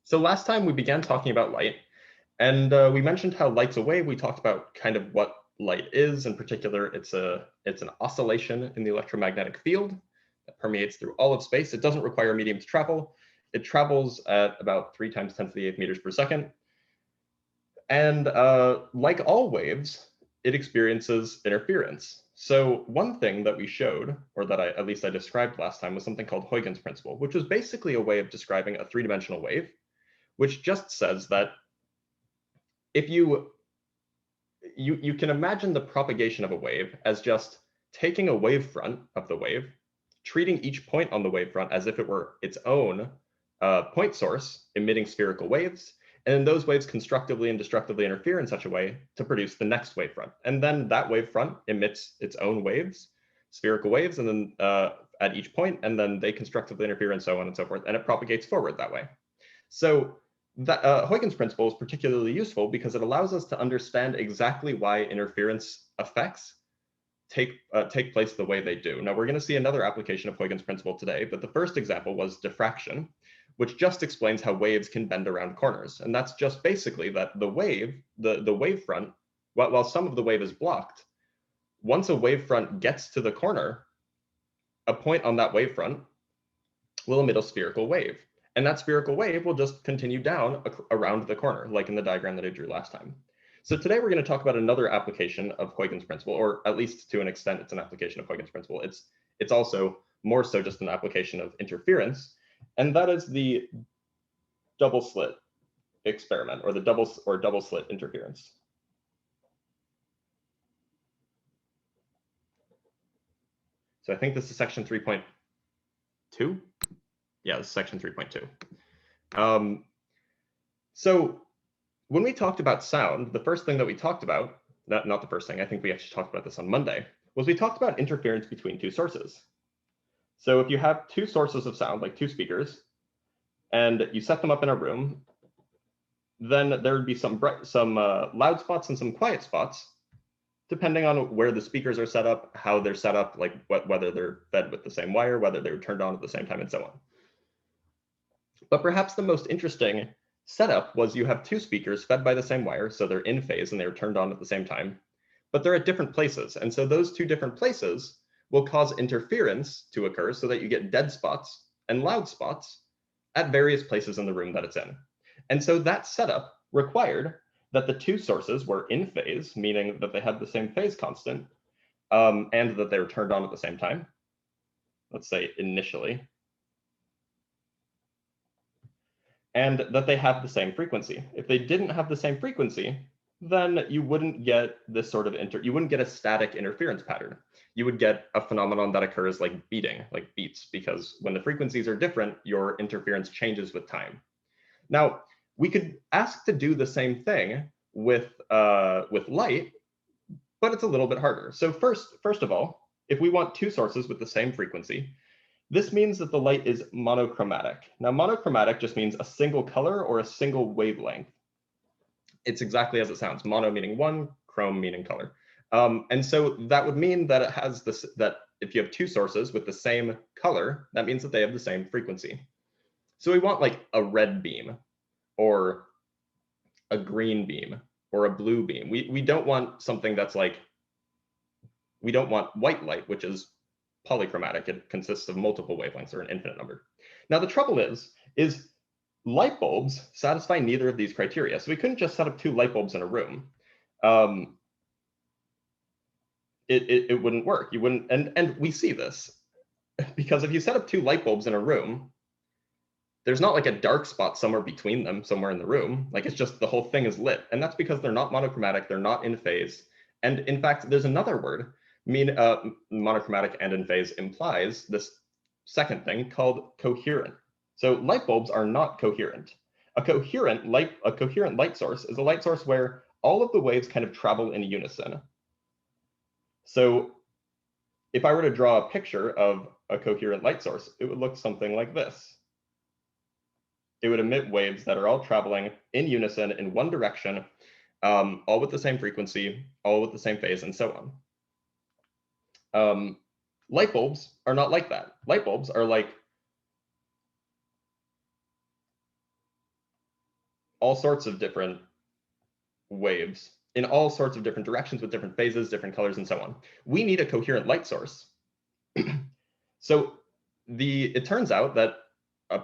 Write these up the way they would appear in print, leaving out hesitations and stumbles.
So last time we began talking about light, and we mentioned how light's a wave. We talked about kind of what light is. In particular, it's an oscillation in the electromagnetic field that permeates through all of space. It doesn't require a medium to travel. It travels at about 3 × 10⁸ meters per second. And like all waves, it experiences interference. So one thing that we showed, or that at least I described last time, was something called Huygens Principle, which was basically a way of describing a three-dimensional wave, which just says that if you can imagine the propagation of a wave as just taking a wavefront of the wave, treating each point on the wavefront as if it were its own point source emitting spherical waves, and then those waves constructively and destructively interfere in such a way to produce the next wavefront. And then that wavefront emits its own waves, spherical waves, and then at each point, and then they constructively interfere and so on and so forth, and it propagates forward that way. So that Huygens principle is particularly useful because it allows us to understand exactly why interference effects take place the way they do. Now, we're going to see another application of Huygens principle today, but the first example was diffraction, which just explains how waves can bend around corners. And that's just basically that the wave, the wavefront, while some of the wave is blocked, once a wavefront gets to the corner, a point on that wavefront will emit a spherical wave. And that spherical wave will just continue down around the corner, like in the diagram that I drew last time. So today we're going to talk about another application of Huygens principle, or at least to an extent, it's an application of Huygens principle. It's also more so just an application of interference, and that is the double slit experiment, or the double slit interference. So I think this is section 3.2. Yeah, this is section 3.2. So when we talked about sound, the first thing that we talked about, not the first thing, I think we actually talked about this on Monday, was we talked about interference between two sources. So if you have two sources of sound, like two speakers, and you set them up in a room, then there would be some loud spots and some quiet spots, depending on where the speakers are set up, how they're set up, like whether they're fed with the same wire, whether they were turned on at the same time, and so on. But perhaps the most interesting setup was you have two speakers fed by the same wire, so they're in phase and they're turned on at the same time, but they're at different places. And so those two different places will cause interference to occur so that you get dead spots and loud spots at various places in the room that it's in. And so that setup required that the two sources were in phase, meaning that they had the same phase constant, and that they were turned on at the same time, let's say initially, and that they have the same frequency. If they didn't have the same frequency, then you wouldn't get this sort of you wouldn't get a static interference pattern. You would get a phenomenon that occurs like beating, like beats, because when the frequencies are different, your interference changes with time. Now, we could ask to do the same thing with light, but it's a little bit harder. So first of all, if we want two sources with the same frequency, this means that the light is monochromatic. Now, monochromatic just means a single color or a single wavelength. It's exactly as it sounds, mono meaning one, chrome meaning color. And so that would mean that it has this, that if you have two sources with the same color, that means that they have the same frequency. So we want like a red beam or a green beam or a blue beam. We don't want something that's like, we don't want white light, which is polychromatic. It consists of multiple wavelengths or an infinite number. Now, the trouble is light bulbs satisfy neither of these criteria. So we couldn't just set up two light bulbs in a room. It wouldn't work. You wouldn't, and we see this because if you set up two light bulbs in a room, there's not like a dark spot somewhere between them, somewhere in the room. Like it's just the whole thing is lit. And that's because they're not monochromatic, they're not in phase. And in fact, there's another word, monochromatic and in phase implies this second thing called coherent. So light bulbs are not coherent. A coherent light source is a light source where all of the waves kind of travel in unison. So if I were to draw a picture of a coherent light source, it would look something like this. It would emit waves that are all traveling in unison in one direction, all with the same frequency, all with the same phase, and so on. Light bulbs are not like that. Light bulbs are like all sorts of different waves in all sorts of different directions with different phases, different colors, and so on. We need a coherent light source. So it turns out that a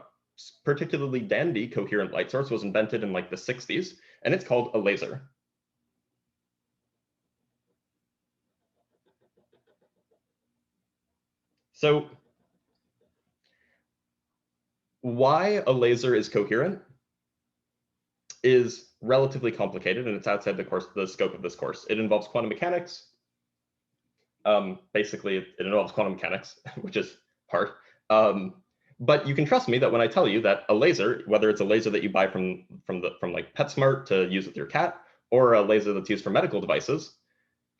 particularly dandy coherent light source was invented in like the 60s, and it's called a laser. So why a laser is coherent is relatively complicated, and it's outside the scope of this course. It involves quantum mechanics. Basically, it involves quantum mechanics, which is hard. But you can trust me that when I tell you that a laser, whether it's a laser that you buy from like PetSmart to use with your cat, or a laser that's used for medical devices,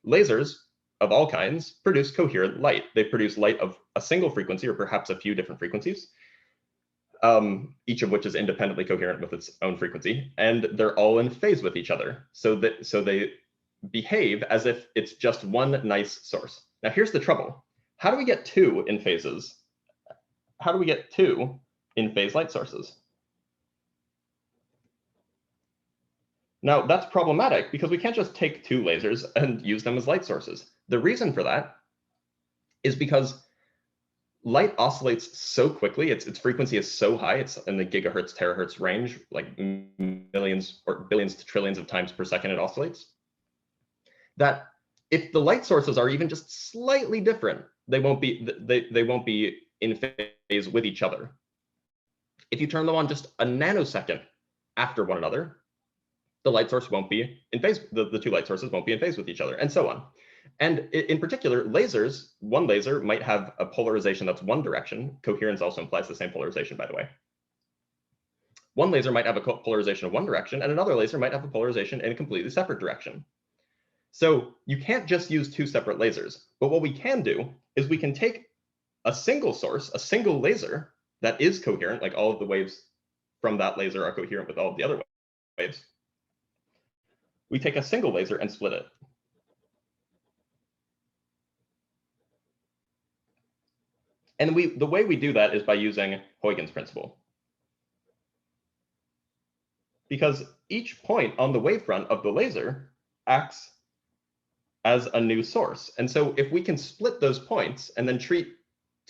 lasers of all kinds produce coherent light. They produce light of a single frequency, or perhaps a few different frequencies, each of which is independently coherent with its own frequency, and they're all in phase with each other. So they behave as if it's just one nice source. Now here's the trouble. How do we get two in phases? How do we get two in phase light sources? Now that's problematic because we can't just take two lasers and use them as light sources. The reason for that is because light oscillates so quickly, its frequency is so high, it's in the gigahertz, terahertz range, like millions or billions to trillions of times per second it oscillates, that if the light sources are even just slightly different, they won't be in phase with each other. If you turn them on just a nanosecond after one another, the light source won't be in phase, the two light sources won't be in phase with each other, and so on. And in particular, lasers, one laser might have a polarization that's one direction. Coherence also implies the same polarization, by the way. One laser might have a polarization of one direction, and another laser might have a polarization in a completely separate direction. So you can't just use two separate lasers. But what we can do is we can take a single source, a single laser that is coherent, like all of the waves from that laser are coherent with all of the other waves. We take a single laser and split it. And the way we do that is by using Huygens Principle. Because each point on the wavefront of the laser acts as a new source. And so if we can split those points and then treat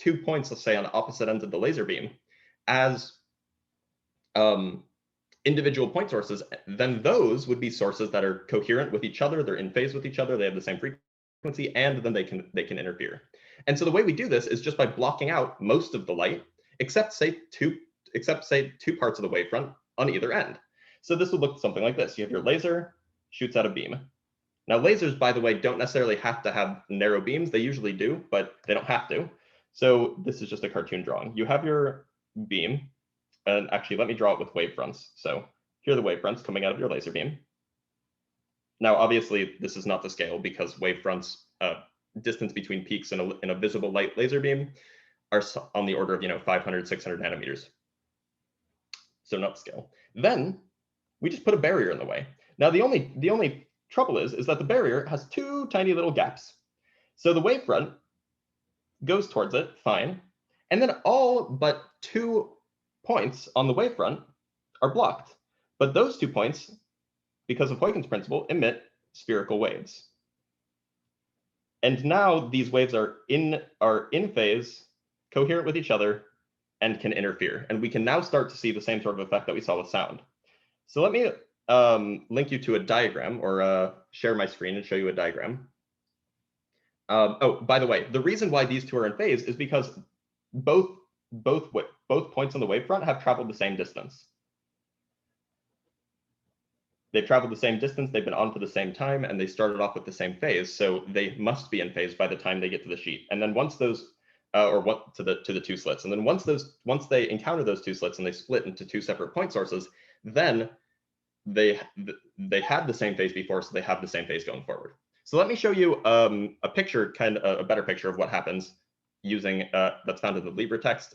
2 points, let's say on opposite ends of the laser beam, as individual point sources, then those would be sources that are coherent with each other, they're in phase with each other, they have the same frequency, and then they can interfere. And so the way we do this is just by blocking out most of the light, except say two parts of the wavefront on either end. So this would look something like this. You have your laser, shoots out a beam. Now lasers, by the way, don't necessarily have to have narrow beams. They usually do, but they don't have to. So this is just a cartoon drawing. You have your beam, and actually let me draw it with wavefronts. So here are the wavefronts coming out of your laser beam. Now, obviously, this is not the scale because wavefronts, distance between peaks in a visible light laser beam are on the order of 500, 600 nanometers. So not the scale. Then we just put a barrier in the way. Now the only trouble is that the barrier has two tiny little gaps. So the wavefront goes towards it, fine. And then all but 2 points on the wavefront are blocked. But those 2 points, because of Huygens Principle, emit spherical waves. And now these waves are in phase, coherent with each other, and can interfere. And we can now start to see the same sort of effect that we saw with sound. So let me link you to a diagram, or share my screen and show you a diagram. Oh, by the way, the reason why these two are in phase is because both points on the wavefront have traveled the same distance. They've traveled the same distance, they've been on for the same time, and they started off with the same phase, so they must be in phase by the time they get to the sheet. And then once those, to the two slits, and then once they encounter those two slits and they split into two separate point sources, then they had the same phase before, so they have the same phase going forward. So let me show you a picture, a better picture of what happens using that's found in the LibreText.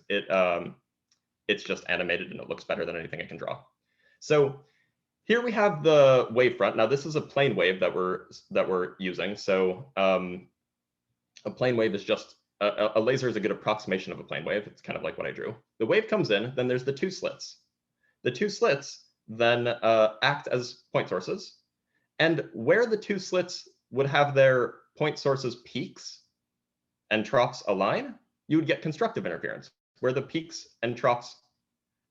It's just animated and it looks better than anything I can draw. So here we have the wavefront. Now this is a plane wave that we're using. So a plane wave is just a laser is a good approximation of a plane wave. It's kind of like what I drew. The wave comes in, then there's the two slits. The two slits then act as point sources. And where the two slits would have their point sources peaks and troughs align, you would get constructive interference. Where the peaks and troughs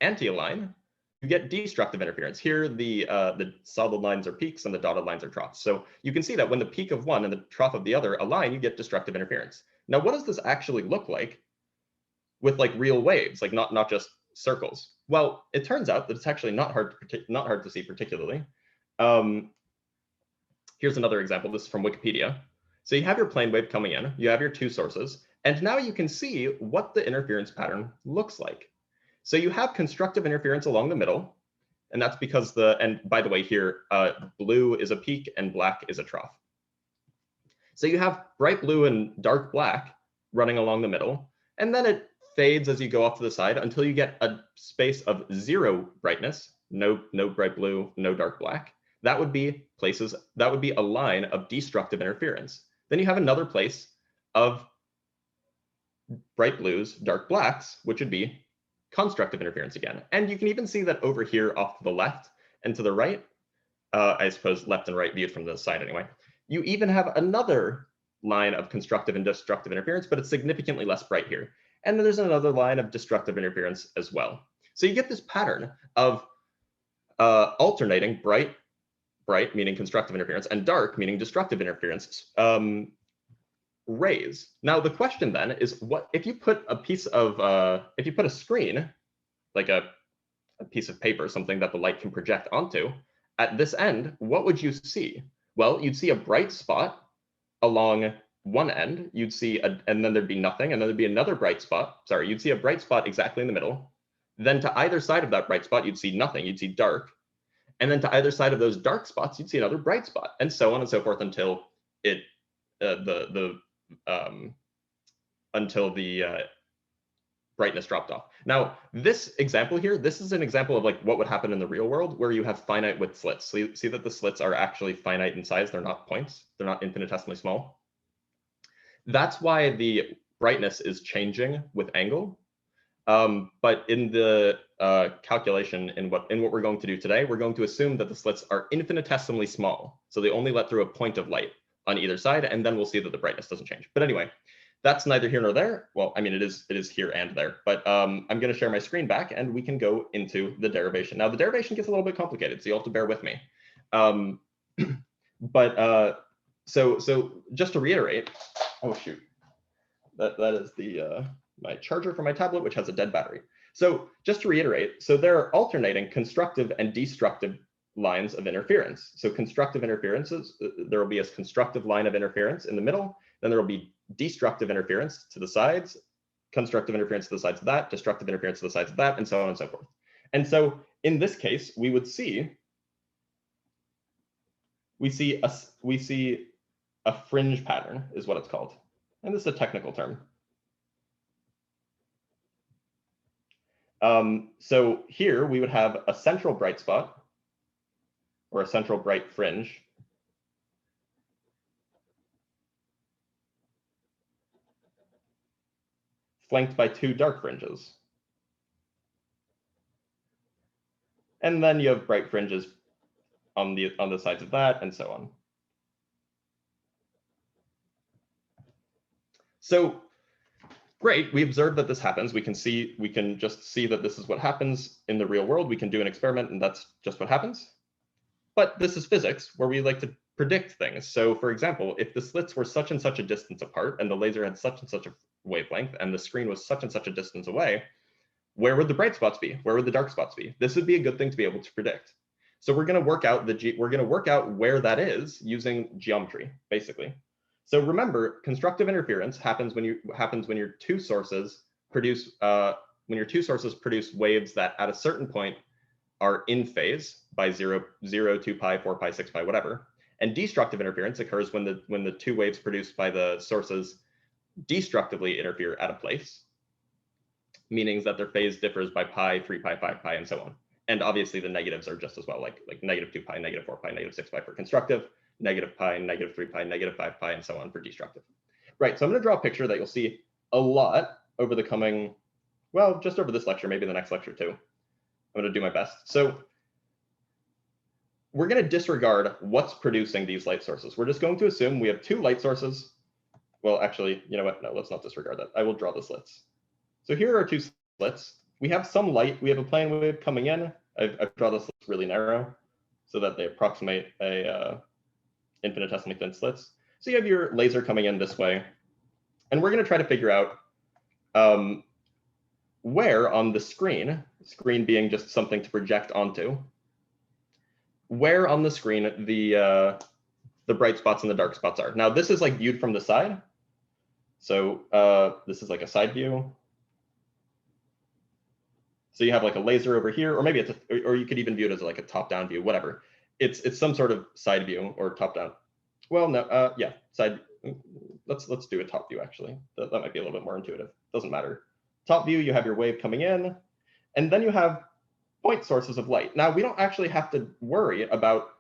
anti-align, you get destructive interference. Here, the solid lines are peaks and the dotted lines are troughs. So you can see that when the peak of one and the trough of the other align, you get destructive interference. Now, what does this actually look like with like real waves, like not just circles? Well, it turns out that it's actually not hard to see particularly. Here's another example. This is from Wikipedia. So you have your plane wave coming in, you have your two sources, and now you can see what the interference pattern looks like. So you have constructive interference along the middle, and that's because and by the way here, blue is a peak and black is a trough. So you have bright blue and dark black running along the middle, and then it fades as you go off to the side until you get a space of 0 brightness, no bright blue, no dark black. That would be a line of destructive interference. Then you have another place of bright blues, dark blacks, which would be constructive interference again. And you can even see that over here off to the left and to the right, I suppose left and right viewed from the side anyway, you even have another line of constructive and destructive interference, but it's significantly less bright here. And then there's another line of destructive interference as well. So you get this pattern of alternating bright, meaning constructive interference, and dark, meaning destructive interference, rays. Now the question then is, what if you put a piece of if you put a screen, like a piece of paper, something that the light can project onto, at this end, what would you see? Well, you'd see a bright spot along one end, you'd see and then there'd be nothing, and then there'd be another bright spot. Sorry, you'd see a bright spot exactly in the middle. Then to either side of that bright spot, you'd see nothing, you'd see dark. And then to either side of those dark spots, you'd see another bright spot, and so on and so forth until it until the brightness dropped off. Now, this example here, this is an example of like what would happen in the real world where you have finite width slits. So you see that the slits are actually finite in size. They're not points. They're not infinitesimally small. That's why the brightness is changing with angle. But in the calculation, in what we're going to do today, we're going to assume that the slits are infinitesimally small. So they only let through a point of light on either side, and then we'll see that the brightness doesn't change. But anyway, that's neither here nor there. Well, I mean, it is here and there, but I'm going to share my screen back and we can go into the derivation. Now, the derivation gets a little bit complicated, so you'll have to bear with me. So just to reiterate, oh shoot, that is the my charger for my tablet, which has a dead battery. So just to reiterate, so there are alternating constructive and destructive lines of interference. So constructive interferences, there will be a constructive line of interference in the middle, then there will be destructive interference to the sides, constructive interference to the sides of that, destructive interference to the sides of that, and so on and so forth. And so in this case, we see a fringe pattern is what it's called. And this is a technical term. So here we would have a central bright spot or a central bright fringe. Flanked by two dark fringes. And then you have bright fringes on the sides of that, and so on. So great, we observe that this happens. We can just see that this is what happens in the real world. We can do an experiment and that's just what happens. But this is physics where we like to predict things. So for example, if the slits were such and such a distance apart and the laser had such and such a wavelength and the screen was such and such a distance away, where would the bright spots be? Where would the dark spots be? This would be a good thing to be able to predict. So we're going to work out where that is using geometry, basically. So remember, constructive interference happens when your two sources produce waves that at a certain point are in phase by 0, 2 pi, 4 pi, 6 pi, whatever. And destructive interference occurs when the two waves produced by the sources destructively interfere at a place, meaning that their phase differs by pi, 3 pi, 5 pi, and so on. And obviously the negatives are just as well, like negative 2 pi, negative 4 pi, negative 6 pi for constructive, negative pi, negative 3 pi, negative 5 pi, and so on for destructive. Right, so I'm going to draw a picture that you'll see a lot over the coming, well, just over this lecture, maybe the next lecture too. I'm going to do my best. So we're going to disregard what's producing these light sources. We're just going to assume we have two light sources. Well, actually, you know what? No, let's not disregard that. I will draw the slits. So here are two slits. We have some light. We have a plane wave coming in. I've drawn the slits really narrow so that they approximate a infinitesimally thin slits. So you have your laser coming in this way. And we're going to try to figure out where on the screen being just something to project onto, where on the screen the bright spots and the dark spots are. Now, this is like viewed from the side. So this is like a side view. So you have like a laser over here, or maybe it's or you could even view it as like a top-down view, whatever. It's some sort of side view or top-down. Well, no, yeah, side. Let's do a top view actually. That might be a little bit more intuitive. Doesn't matter. Top view, you have your wave coming in, and then you have point sources of light. Now we don't actually have to worry about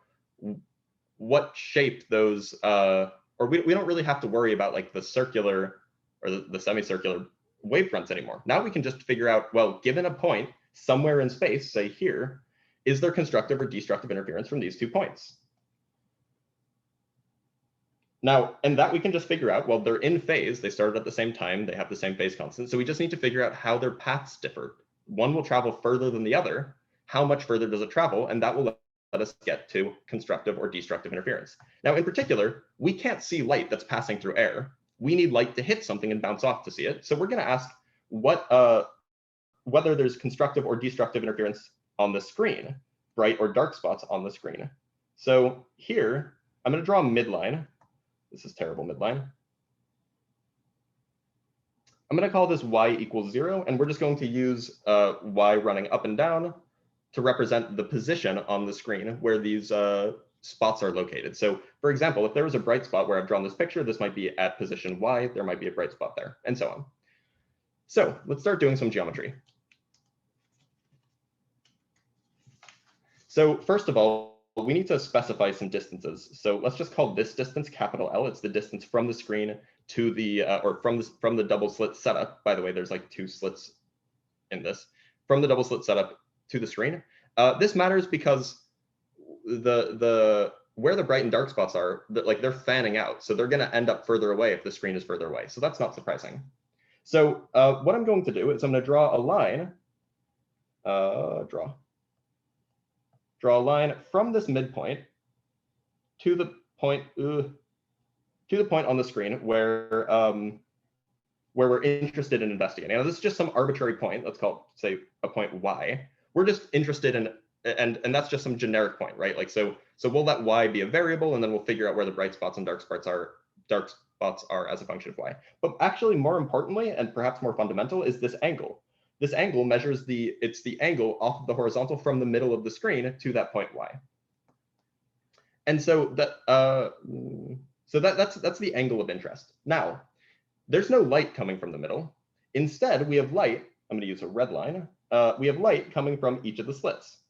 what shape those, or we don't really have to worry about like the circular or the semicircular wavefronts anymore. Now we can just figure out, well, given a point somewhere in space, say here, is there constructive or destructive interference from these 2 points? Now, and that we can just figure out, well, they're in phase. They started at the same time. They have the same phase constant. So we just need to figure out how their paths differ. One will travel further than the other. How much further does it travel? And that will let us get to constructive or destructive interference. Now, in particular, we can't see light that's passing through air. We need light to hit something and bounce off to see it. So we're going to ask whether there's constructive or destructive interference on the screen, bright or dark spots on the screen. So here, I'm going to draw a midline. This is terrible midline. I'm going to call this y equals 0, and we're just going to use y running up and down to represent the position on the screen where these spots are located. So for example, if there was a bright spot where I've drawn this picture, this might be at position y, there might be a bright spot there, and so on. So let's start doing some geometry. So first of all, we need to specify some distances. So let's just call this distance capital L. It's the distance from the screen to the, or from the double slit setup. By the way, there's like 2 slits in this. From the double slit setup to the screen. This matters because where the bright and dark spots are, they're fanning out. So they're going to end up further away if the screen is further away. So that's not surprising. So what I'm going to do is I'm going to draw a line. Draw a line from this midpoint to the point on the screen where we're interested in investigating. Now, this is just some arbitrary point. Let's call it, say, a point y. We're just interested in, and that's just some generic point, right? Like so we'll let y be a variable, and then we'll figure out where the bright spots and dark spots are as a function of y. But actually, more importantly, and perhaps more fundamental, is this angle. This angle measures it's the angle off of the horizontal from the middle of the screen to that point y. And so that's the angle of interest. Now, there's no light coming from the middle. Instead, we have light. I'm going to use a red line. We have light coming from each of the slits.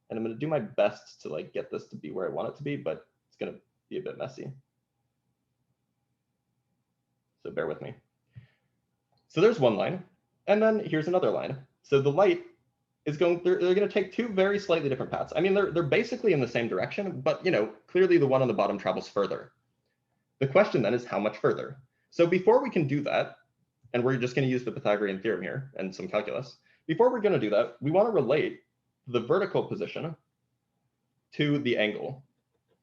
And I'm going to do my best to like get this to be where I want it to be, but it's going to be a bit messy. So bear with me. So there's one line. And then here's another line. So the light is going, they're going to take 2 very slightly different paths. I mean, they're basically in the same direction, but clearly the one on the bottom travels further. The question then is how much further? So before we can do that, and we're just going to use the Pythagorean theorem here and some calculus, before we're going to do that, we want to relate the vertical position to the angle.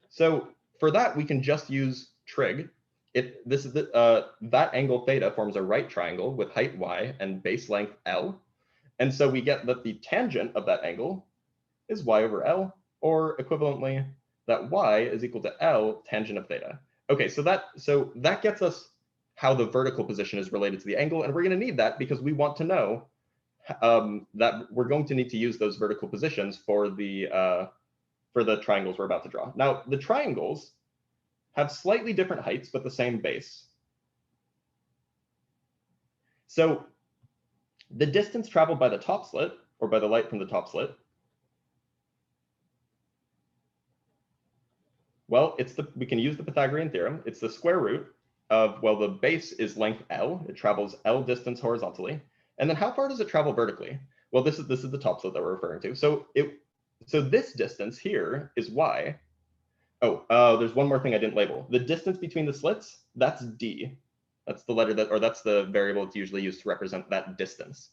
So for that, we can just use trig. That angle theta forms a right triangle with height y and base length L. And so we get that the tangent of that angle is y over L, or equivalently, that y is equal to L tangent of theta. Okay, so that gets us how the vertical position is related to the angle, and we're going to need that because we want to know that we're going to need to use those vertical positions for the triangles we're about to draw. Now, the triangles have slightly different heights, but the same base. So the distance traveled by the top slit, or by the light from the top slit, well, we can use the Pythagorean theorem. It's the square root of, well, the base is length L. It travels L distance horizontally. And then how far does it travel vertically? Well, this is the top slit that we're referring to. So so this distance here is y. Oh, there's one more thing I didn't label. The distance between the slits, that's d. That's the letter that, or that's the variable that's usually used to represent that distance.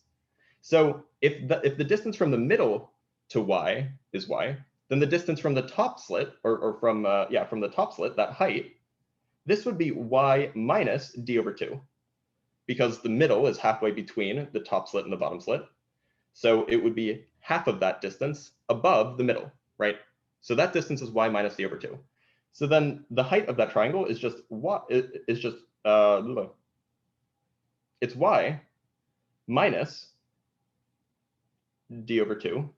So if the distance from the middle to y is y, then the distance from the top slit, or from the top slit, that height, this would be y minus d over 2, because the middle is halfway between the top slit and the bottom slit. So it would be half of that distance above the middle, right? So that distance is y minus d over 2. So then the height of that triangle is just it's y minus d over 2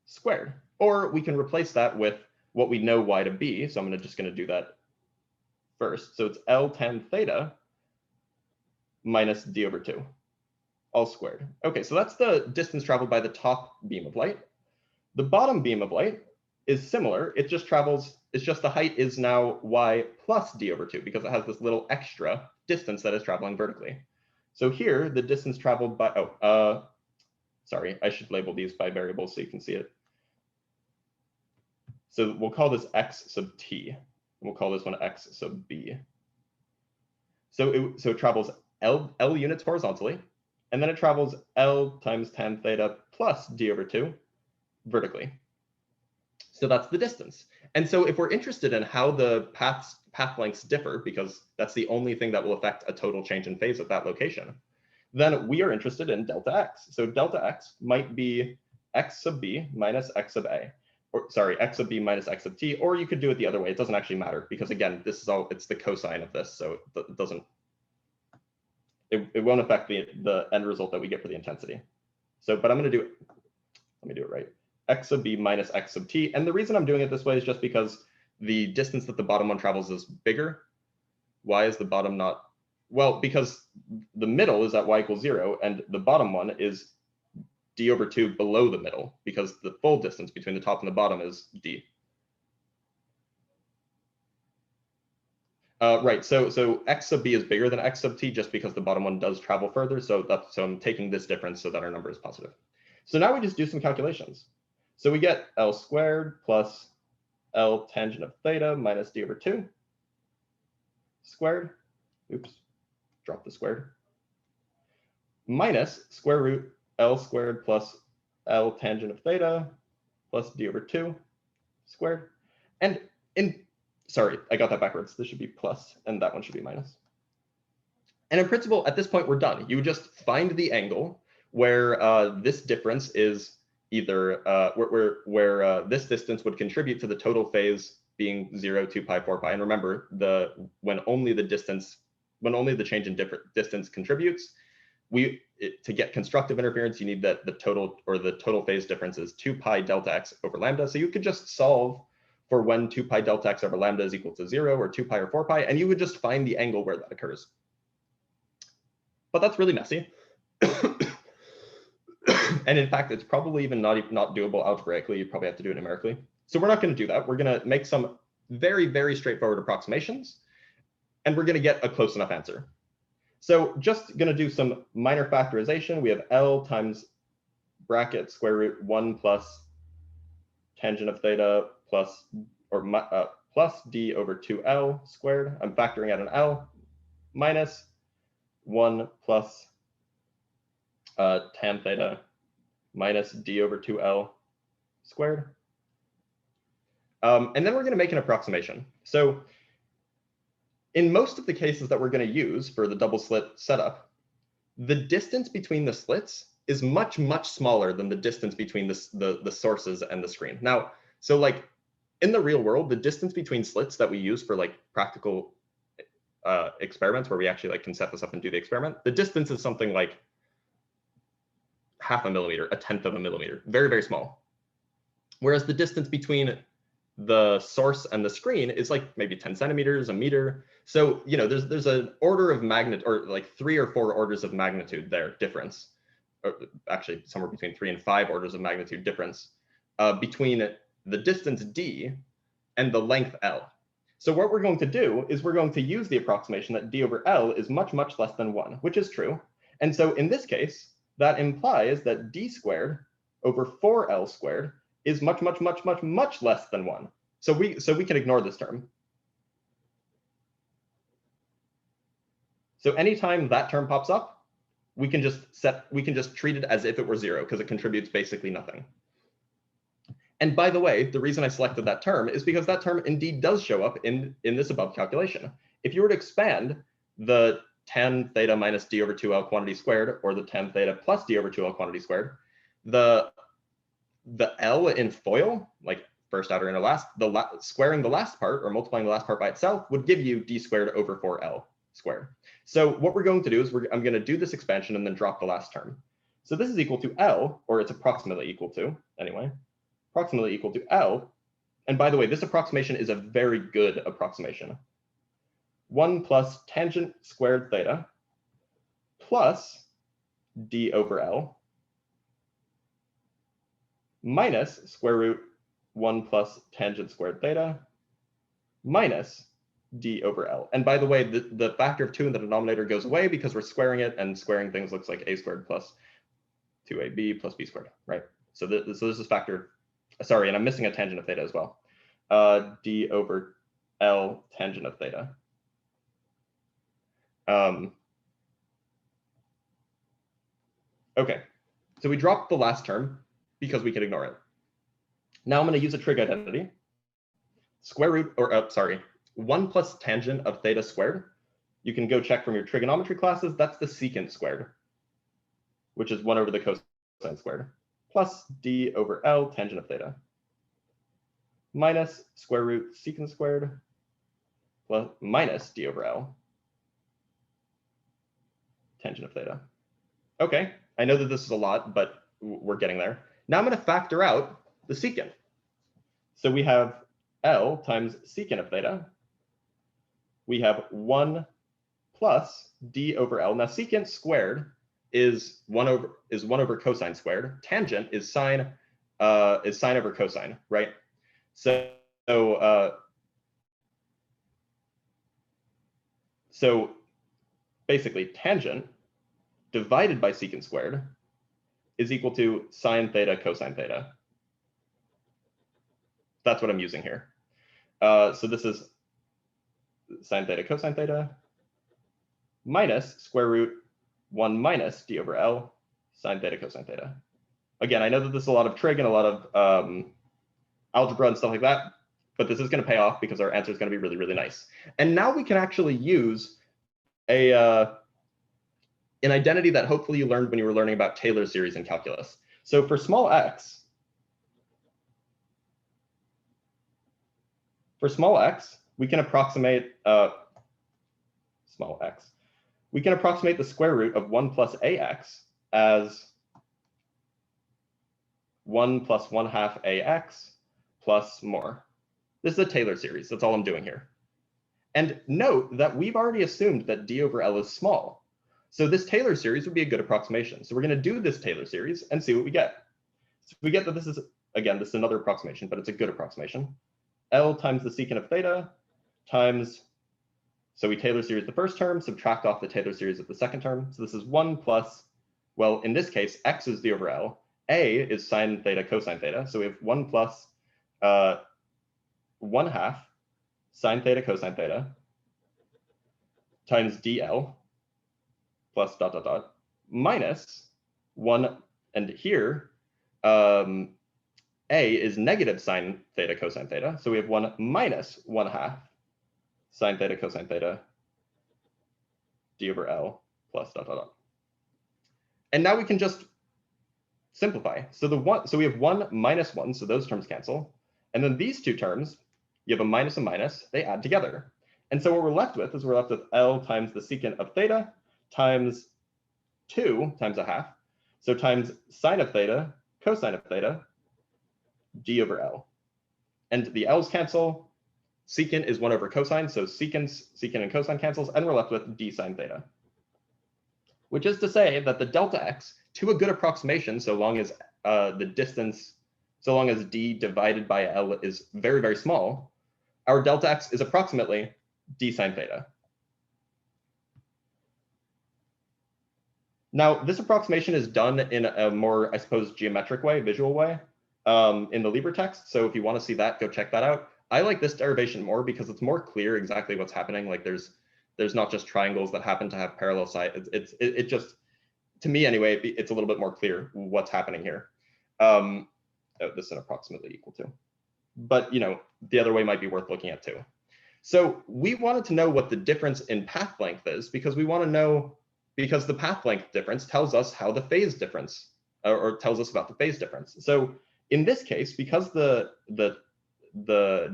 squared. Or we can replace that with what we know y to be. So I'm just going to do that first. So it's L tan theta minus d over 2, all squared. Okay, so that's the distance traveled by the top beam of light. The bottom beam of light is similar. It just travels, it's just the height is now y plus d over 2, because it has this little extra distance that is traveling vertically. So here, the distance traveled by, sorry, I should label these by variables so you can see it. So we'll call this x sub t, and we'll call this one x sub b. So it travels L units horizontally, and then it travels L times tan theta plus d over 2 vertically. So that's the distance. And so if we're interested in how the path lengths differ, because that's the only thing that will affect a total change in phase at that location, then we are interested in delta x. So delta x might be x sub b minus x sub a, or sorry, x sub b minus x sub t, or you could do it the other way. It doesn't actually matter, because again, this is all, it's the cosine of this, so it doesn't, it won't affect the end result that we get for the intensity. So, but I'm going to do it, let me do it right. X sub b minus x sub t. And the reason I'm doing it this way is just because the distance that the bottom one travels is bigger. Why is the bottom not? Well, because the middle is at y equals 0, and the bottom one is d over 2 below the middle, because the full distance between the top and the bottom is d. Right, so x sub b is bigger than x sub t just because the bottom one does travel further. So I'm taking this difference so that our number is positive. So now we just do some calculations. So we get L squared plus L tangent of theta minus d over 2 squared. Oops, drop the squared. Minus square root L squared plus L tangent of theta plus d over 2 squared. And sorry, I got that backwards. This should be plus, and that one should be minus. And in principle, at this point, we're done. You just find the angle where this difference is either where this distance would contribute to the total phase being 0, 2 pi, 4 pi. And remember, when only the change in distance contributes, to get constructive interference, you need that the total phase difference is 2 pi delta x over lambda. So you could just solve for when 2 pi delta x over lambda is equal to 0, or 2 pi or 4 pi, and you would just find the angle where that occurs. But that's really messy. And in fact, it's probably even not doable algebraically. You probably have to do it numerically. So we're not going to do that. We're going to make some very, very straightforward approximations, and we're going to get a close enough answer. So just going to do some minor factorization. We have L times bracket square root 1 plus tangent of theta plus d over 2L squared. I'm factoring out an L minus 1 plus tan theta minus d over 2L squared. And then we're going to make an approximation. So in most of the cases that we're going to use for the double slit setup, the distance between the slits is much, much smaller than the distance between the sources and the screen. Now, so like in the real world, the distance between slits that we use for like practical experiments where we actually like can set this up and do the experiment, the distance is something like 0.5 millimeter, 1/10 of a millimeter, very, very small. Whereas the distance between the source and the screen is like maybe 10 centimeters, a meter. So, you know, there's an order of magnitude, or like 3 or 4 orders of magnitude there difference, or actually somewhere between 3 and 5 orders of magnitude difference between the distance d and the length L. So what we're going to do is we're going to use the approximation that d over L is much, much less than 1, which is true. And so in this case, that implies that d squared over 4L squared is much, much, much, much, much less than 1. So we can ignore this term. So anytime that term pops up, we can just treat it as if it were 0, because it contributes basically nothing. And by the way, the reason I selected that term is because that term indeed does show up in this above calculation. If you were to expand the tan theta minus d over 2l quantity squared, or the tan theta plus d over 2l quantity squared, the L in FOIL, like first, outer, inner, last, squaring the last part or multiplying the last part by itself would give you d squared over 4l squared. So what we're going to do is I'm going to do this expansion and then drop the last term. So this is equal to L, or it's approximately equal to, anyway, approximately equal to L. And by the way, this approximation is a very good approximation. 1 plus tangent squared theta plus d over L minus square root 1 plus tangent squared theta minus d over L. And by the way, the factor of 2 in the denominator goes away because we're squaring it, and squaring things looks like a squared plus 2ab plus b squared, right? So this is factor, sorry, and I'm missing a tangent of theta as well. D over L tangent of theta. Okay, so we dropped the last term because we can ignore it. Now I'm going to use a trig identity. Square root, or sorry, 1 plus tangent of theta squared. You can go check from your trigonometry classes. That's the secant squared, which is 1 over the cosine squared, plus d over L tangent of theta, minus square root secant squared, plus minus d over L tangent of theta. Okay, I know that this is a lot, but we're getting there. Now I'm going to factor out the secant. So we have L times secant of theta. We have 1 plus d over L. Now secant squared is 1 over cosine squared. Tangent is sine over cosine, right? So basically tangent divided by secant squared is equal to sine theta cosine theta. That's what I'm using here. So this is sine theta cosine theta minus square root 1 minus d over L sine theta cosine theta. Again, I know that this is a lot of trig and a lot of algebra and stuff like that, but this is going to pay off because our answer is going to be really, really nice. And now we can actually use an identity that hopefully you learned when you were learning about Taylor series in calculus. So for small x, we can approximate we can approximate the square root of 1 plus ax as 1 plus 1/2 ax plus more. This is a Taylor series. That's all I'm doing here. And note that we've already assumed that d over L is small. So this Taylor series would be a good approximation. So we're going to do this Taylor series and see what we get. So we get that this is, again, this is another approximation, but it's a good approximation. L times the secant of theta times, so we Taylor series the first term, subtract off the Taylor series of the second term. So this is 1 plus, well, in this case, x is d over L. A is sine theta cosine theta. So we have 1 plus 1/2 sine theta cosine theta times dl plus dot dot dot minus 1, and here a is negative sine theta cosine theta. So we have 1 minus 1/2 sine theta cosine theta d over L plus dot dot dot. And now we can just simplify. So we have 1 minus 1, so those terms cancel. And then these two terms, you have a minus, they add together. And so what we're left with is L times the secant of theta times 2 times 1/2. So times sine of theta cosine of theta d over L. And the L's cancel. Secant is 1 over cosine, so secant and cosine cancels, and we're left with d sine theta. Which is to say that the delta x, to a good approximation, so long as the distance, so long as d divided by L is very, very small, our delta x is approximately d sine theta. Now, this approximation is done in a more, I suppose, geometric way, visual way. in the LibreText. So if you want to see that, go check that out. I like this derivation more because it's more clear exactly what's happening. Like there's not just triangles that happen to have parallel sides. It just, to me anyway, it's a little bit more clear what's happening here. Oh, this is an approximately equal to. But the other way might be worth looking at too. So we wanted to know what the difference in path length is because we want to know, because the path length difference tells us how the phase difference, or tells us about the phase difference. So in this case, because the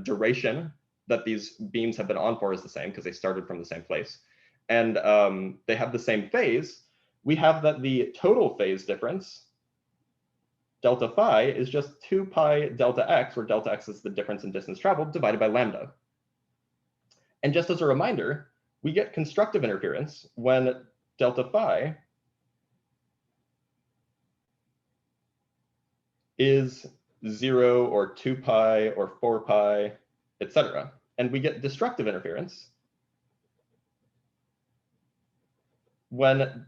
duration that these beams have been on for is the same because they started from the same place, and they have the same phase, we have that the total phase difference, delta phi, is just 2 pi delta x, where delta x is the difference in distance traveled, divided by lambda. And just as a reminder, we get constructive interference when delta phi is 0 or 2 pi or 4 pi, etc. And we get destructive interference when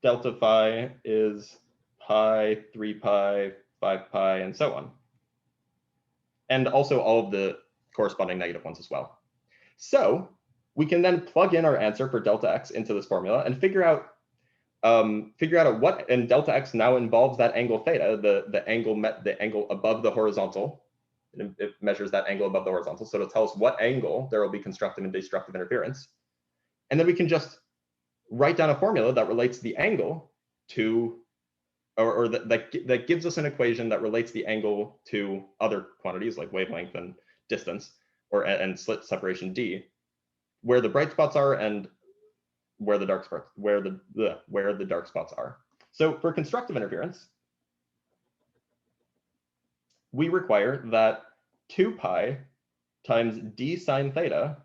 delta phi is pi, 3 pi, 5 pi, and so on. And also all of the corresponding negative ones as well. So we can then plug in our answer for delta x into this formula and figure out at what, and delta x now involves that angle theta, the angle above the horizontal. It measures that angle above the horizontal, so it'll tell us what angle there will be constructive and destructive interference. And then we can just write down a formula that relates the angle to, or that gives us an equation that relates the angle to other quantities like wavelength and distance, and slit separation d, where the bright spots are and where the dark spots, where the dark spots are. So for constructive interference, we require that 2 pi times d sine theta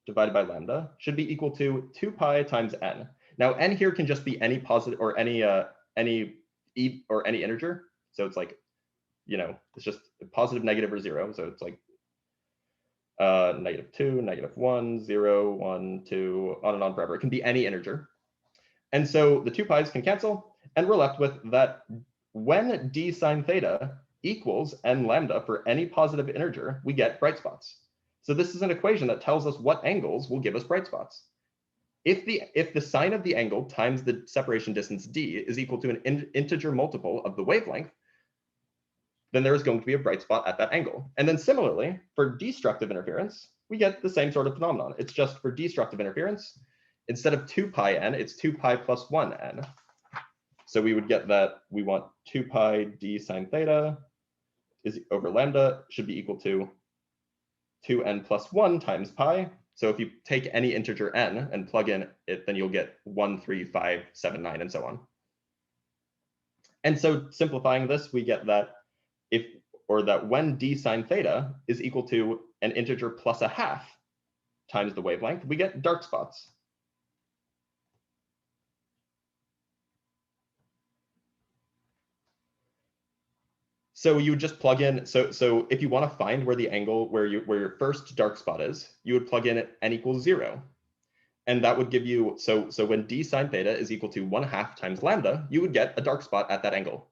divided by lambda should be equal to 2 pi times n. Now n here can just be any positive or any integer. So it's like, it's just positive, negative, or 0. So it's like -2, -1, 0, 1, 2, on and on forever. It can be any integer. And so the 2 pi's can cancel, and we're left with that when d sine theta equals n lambda for any positive integer, we get bright spots. So this is an equation that tells us what angles will give us bright spots. If the sine of the angle times the separation distance d is equal to an integer multiple of the wavelength, then there is going to be a bright spot at that angle. And then similarly, for destructive interference, we get the same sort of phenomenon. It's just for destructive interference, instead of 2 pi n, it's 2 pi plus 1 n. So we would get that we want 2 pi d sine theta is over lambda should be equal to 2n plus 1 times pi. So if you take any integer n and plug in it, then you'll get 1, 3, 5, 7, 9, and so on. And so simplifying this, we get that that when d sine theta is equal to an integer plus a half times the wavelength, we get dark spots. So you just plug in, so if you want to find where the angle, where your first dark spot is, you would plug in n equals 0. And that would give you, so when d sine theta is equal to 1/2 times lambda, you would get a dark spot at that angle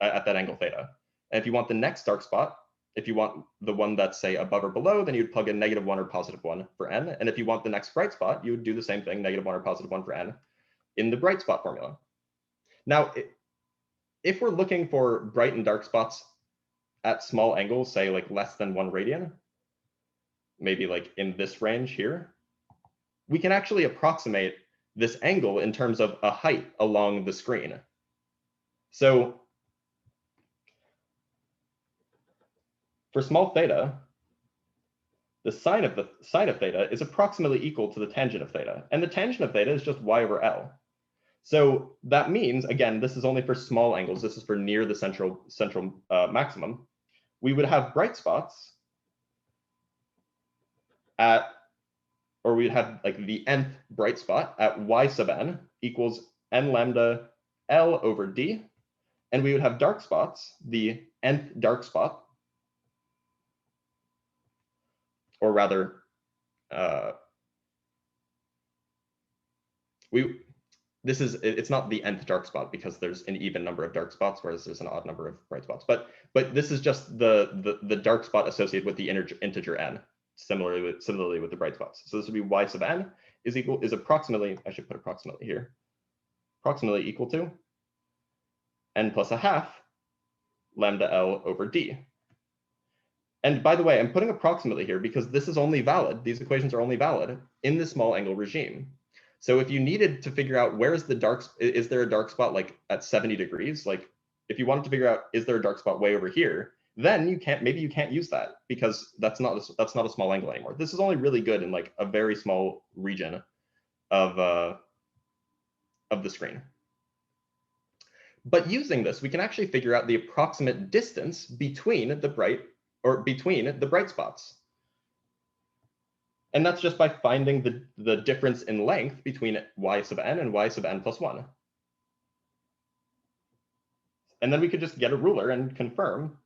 theta. And if you want the next dark spot, if you want the one that's, say, above or below, then you'd plug in -1 or +1 for n. And if you want the next bright spot, you would do the same thing, -1 or +1 for n, in the bright spot formula. Now, if we're looking for bright and dark spots at small angles, say like less than 1 radian, maybe like in this range here, we can actually approximate this angle in terms of a height along the screen. So for small theta, the sine of theta is approximately equal to the tangent of theta, and the tangent of theta is just y over L. So that means, again, this is only for small angles. This is for near the central maximum. We would have bright spots at, or we'd have like the nth bright spot at y sub n equals n lambda L over d, and we would have dark spots, the nth dark spot, or rather, it's not the nth dark spot because there's an even number of dark spots, whereas there's an odd number of bright spots. But this is just the dark spot associated with the integer n, similarly with the bright spots. So this would be y sub n is approximately, I should put approximately here, approximately equal to n plus a half lambda L over D. And by the way, I'm putting approximately here because this is only valid, these equations are only valid in the small angle regime. So if you needed to figure out where's the is there a dark spot like at 70 degrees? Like if you wanted to figure out, is there a dark spot way over here? Then maybe you can't use that because that's not a small angle anymore. This is only really good in like a very small region of the screen. But using this, we can actually figure out the approximate distance between the bright spots. And that's just by finding the difference in length between y sub n and y sub n plus 1. And then we could just get a ruler and confirm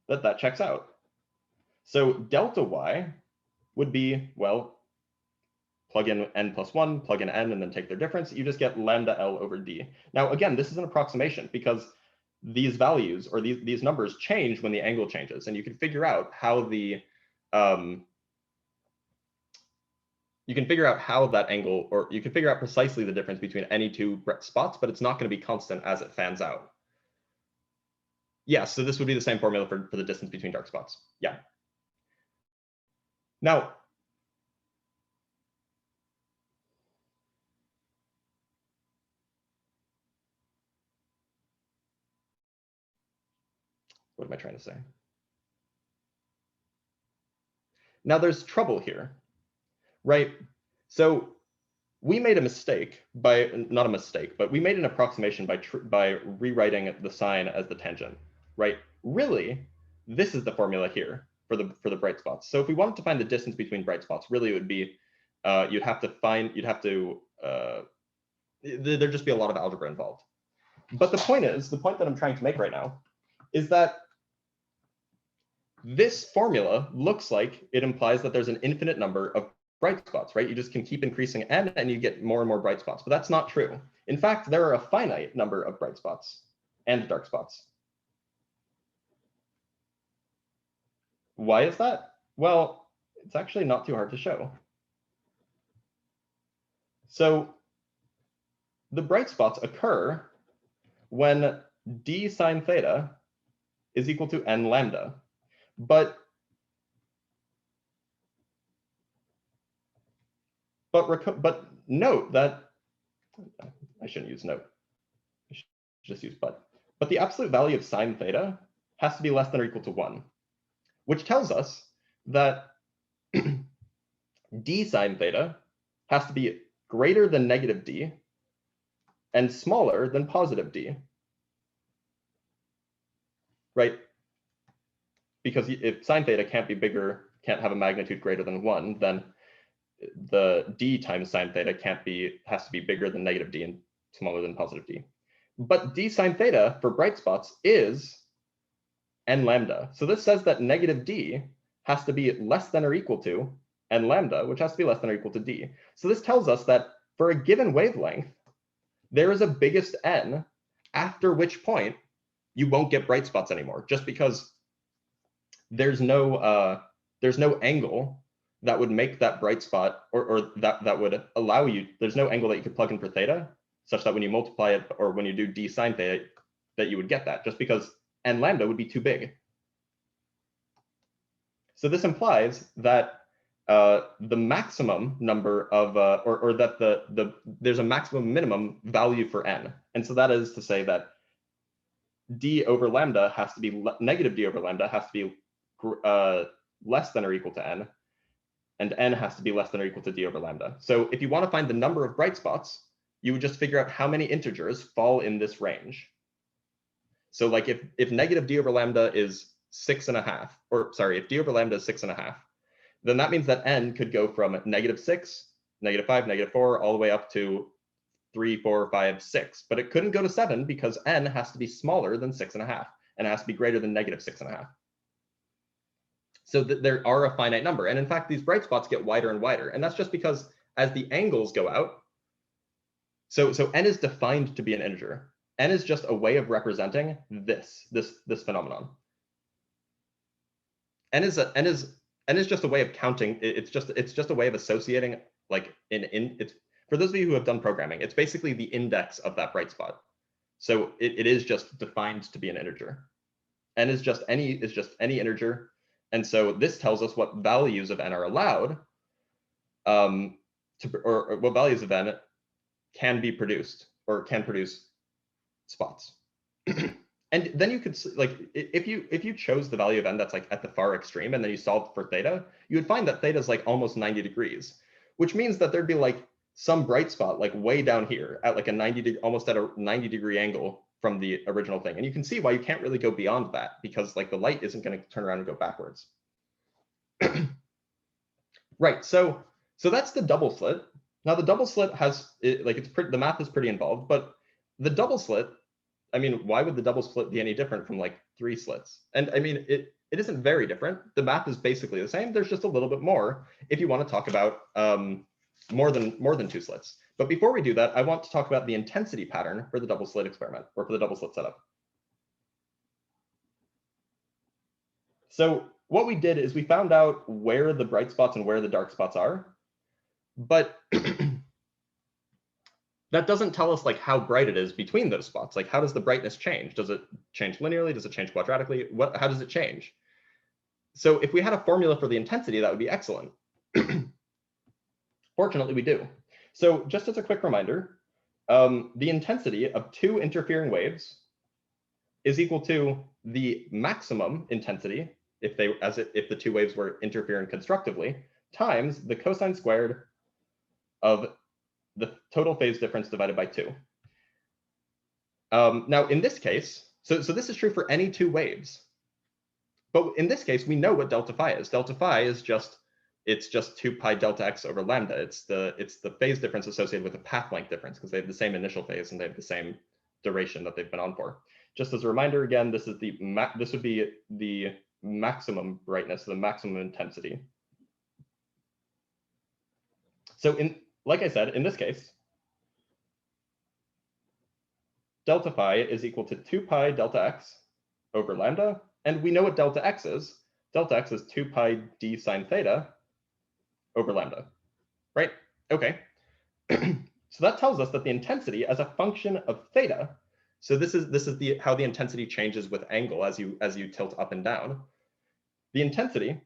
that that checks out. So delta y would be, well, plug in n plus 1, plug in n, and then take their difference. You just get lambda L over D. Now, again, this is an approximation because these values or these numbers change when the angle changes. And you can figure out how that angle, or you can figure out precisely the difference between any two spots, but it's not going to be constant as it fans out. Yeah, so this would be the same formula for the distance between dark spots. Yeah. Now, what am I trying to say? Now there's trouble here, right? So we made a mistake not a mistake, but we made an approximation by rewriting the sign as the tangent, right? Really, this is the formula here for the bright spots. So if we wanted to find the distance between bright spots, really it would be there'd just be a lot of algebra involved. But the point that I'm trying to make right now is that this formula looks like it implies that there's an infinite number of bright spots, right? You just can keep increasing n and you get more and more bright spots, but that's not true. In fact, there are a finite number of bright spots and dark spots. Why is that? Well, it's actually not too hard to show. So the bright spots occur when d sine theta is equal to n lambda. But note that, I shouldn't use note, I should just use but the absolute value of sine theta has to be less than or equal to 1, which tells us that d sine theta has to be greater than negative d and smaller than positive d, right? Because if sine theta can't have a magnitude greater than 1, then the d times sine theta has to be bigger than negative d and smaller than positive d. But d sine theta for bright spots is n lambda. So this says that negative d has to be less than or equal to n lambda, which has to be less than or equal to d. So this tells us that for a given wavelength, there is a biggest n, after which point you won't get bright spots anymore, just because there's no angle that would make that bright spot, or that would allow you, there's no angle that you could plug in for theta, such that when you multiply it, or when you do d sine theta, that you would get that, just because n lambda would be too big. So this implies that the maximum number of, or that there's a maximum minimum value for n. And so that is to say that d over lambda has to be, negative d over lambda has to be less than or equal to n, and n has to be less than or equal to d over lambda. So if you want to find the number of bright spots, you would just figure out how many integers fall in this range. So like if negative d over lambda is 6.5, or sorry, if d over lambda is 6.5, then that means that n could go from -6, -5, -4, all the way up to 3, 4, 5, 6. But it couldn't go to 7 because n has to be smaller than 6.5, and it has to be greater than -6.5. So there are a finite number. And in fact, these bright spots get wider and wider. And that's just because as the angles go out, So n is defined to be an integer. N is just a way of representing this phenomenon. N is just a way of counting. It's just a way of associating, like it's, for those of you who have done programming, it's basically the index of that bright spot. So it is just defined to be an integer. N is just any integer. And so this tells us what values of n are allowed, or what values of n can be produced or can produce spots. And then you could, like, if you chose the value of n that's like at the far extreme and then you solved for theta, you would find that theta is like almost 90 degrees, which means that there'd be like some bright spot like way down here at like almost at a 90-degree angle from the original thing. And you can see why you can't really go beyond that, because like the light isn't going to turn around and go backwards. Right, so that's the double slit. Now the double slit has, the math is pretty involved, but the double slit, I mean, why would the double slit be any different from like 3 slits? And I mean, it isn't very different. The math is basically the same. There's just a little bit more if you want to talk about more than 2 slits. But before we do that, I want to talk about the intensity pattern for the double slit experiment, or for the double slit setup. So what we did is we found out where the bright spots and where the dark spots are, but that doesn't tell us like how bright it is between those spots. Like, how does the brightness change? Does it change linearly? Does it change quadratically? How does it change? So if we had a formula for the intensity, that would be excellent. Fortunately, we do. So just as a quick reminder, the intensity of 2 interfering waves is equal to the maximum intensity if the 2 waves were interfering constructively, times the cosine squared of the total phase difference divided by 2. Now in this case, so this is true for any 2 waves, but in this case we know what delta phi is. Delta phi is just 2 pi delta x over lambda. It's the phase difference associated with the path length difference, because they have the same initial phase and they have the same duration that they've been on for. Just as a reminder, again, this would be the maximum brightness, the maximum intensity. So like I said, in this case, delta phi is equal to 2 pi delta x over lambda, and we know what delta x is. Delta x is 2 pi d sine theta over lambda, right? Okay. So that tells us that the intensity as a function of theta, so this is how the intensity changes with angle as you tilt up and down. The intensity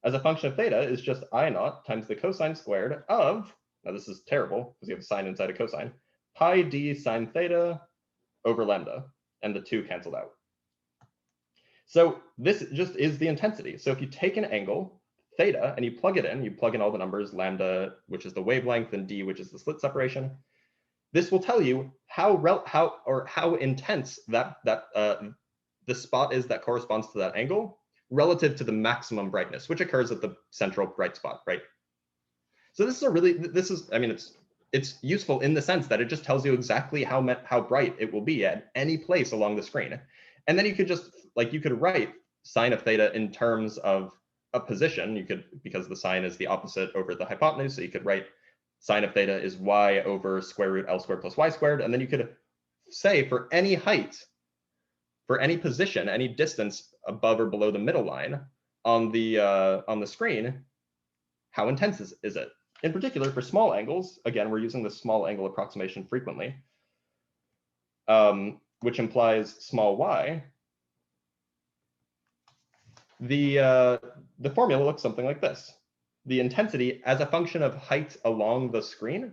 as a function of theta is just I naught times the cosine squared of, now this is terrible because you have a sine inside a cosine, pi d sine theta over lambda, and the 2 canceled out. So this just is the intensity. So if you take an angle, theta, and you plug in all the numbers, lambda, which is the wavelength, and d, which is the slit separation, this will tell you how intense the spot is that corresponds to that angle relative to the maximum brightness, which occurs at the central bright spot, right? So it's useful in the sense that it just tells you exactly how bright it will be at any place along the screen. And then you could write sine of theta in terms of a position. Because the sine is the opposite over the hypotenuse, so you could write sine of theta is y over square root L squared plus y squared. And then you could say for any height, for any position, any distance above or below the middle line on the screen, how intense is it? In particular, for small angles, again, we're using the small angle approximation frequently, which implies small y. The formula looks something like this. The intensity as a function of height along the screen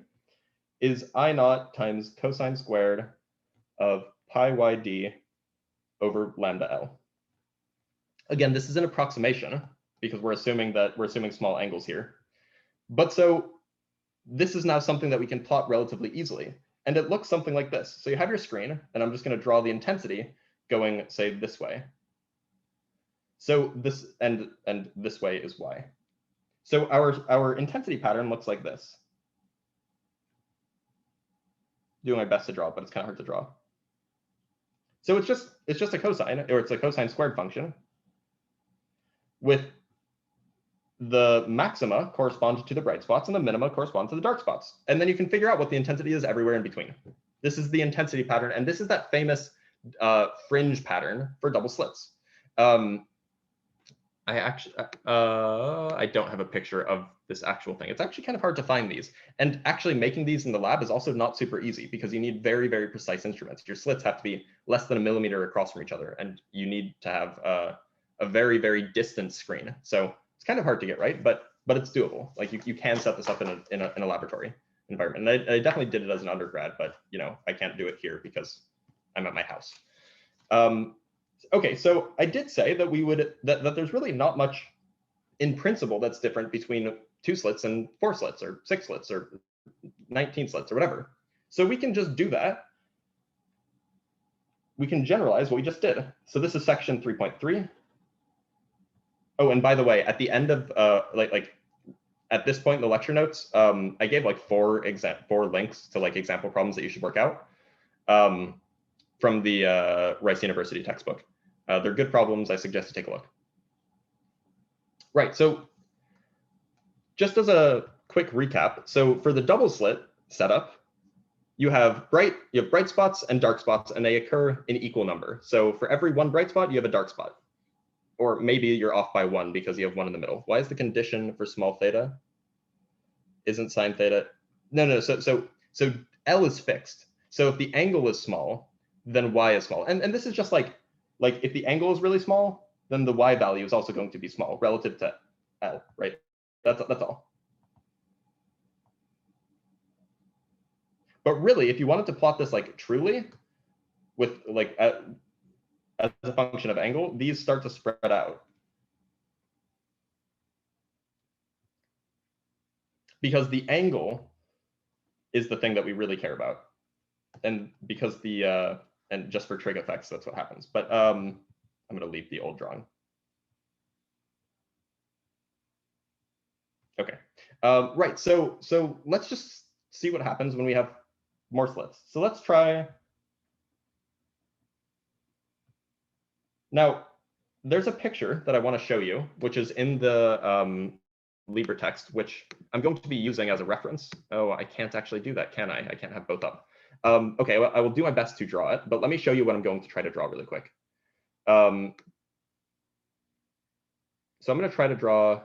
is I naught times cosine squared of pi yd over lambda L. Again, this is an approximation because we're assuming small angles here. But so this is now something that we can plot relatively easily. And it looks something like this. So you have your screen, and I'm just going to draw the intensity going, say, this way. So this and this way is y. So our intensity pattern looks like this. Doing my best to draw, but it's kind of hard to draw. So it's just a cosine, or it's a cosine squared function with the maxima correspond to the bright spots and the minima correspond to the dark spots. And then you can figure out what the intensity is everywhere in between. This is the intensity pattern, and this is that famous fringe pattern for double slits. I don't have a picture of this actual thing. It's actually kind of hard to find these. And actually making these in the lab is also not super easy because you need very, very precise instruments. Your slits have to be less than a millimeter across from each other, and you need to have a very, very distant screen. So it's kind of hard to get right, but it's doable. Like you can set this up in a laboratory environment. And I definitely did it as an undergrad, but I can't do it here because I'm at my house. Okay, so I did say that that there's really not much in principle that's different between 2 slits and 4 slits or 6 slits or 19 slits or whatever. So we can just do that. We can generalize what we just did. So this is section 3.3. Oh, and by the way, at the end of like at this point in the lecture notes, I gave like 4 links to like example problems that you should work out from the Rice University textbook. They're good problems. I suggest you take a look. Right, so just as a quick recap, so for the double slit setup, you have bright spots and dark spots, and they occur in equal number. So for every 1 bright spot, you have a dark spot. Or maybe you're off by 1 because you have 1 in the middle. Why is the condition for small theta isn't sine theta? No, so L is fixed. So if the angle is small, then Y is small. And this is just like if the angle is really small, then the Y value is also going to be small relative to L, right? That's all. But really, if you wanted to plot this like truly with like as a function of angle, these start to spread out. Because the angle is the thing that we really care about. And because and just for trig effects, that's what happens. But I'm going to leave the old drawing. Okay. Right. So let's just see what happens when we have more slits. So let's try. Now, there's a picture that I want to show you, which is in the LibreText, which I'm going to be using as a reference. Oh, I can't actually do that, can I? I can't have both up. Okay, well, I will do my best to draw it, but let me show you what I'm going to try to draw really quick. So I'm going to try to draw.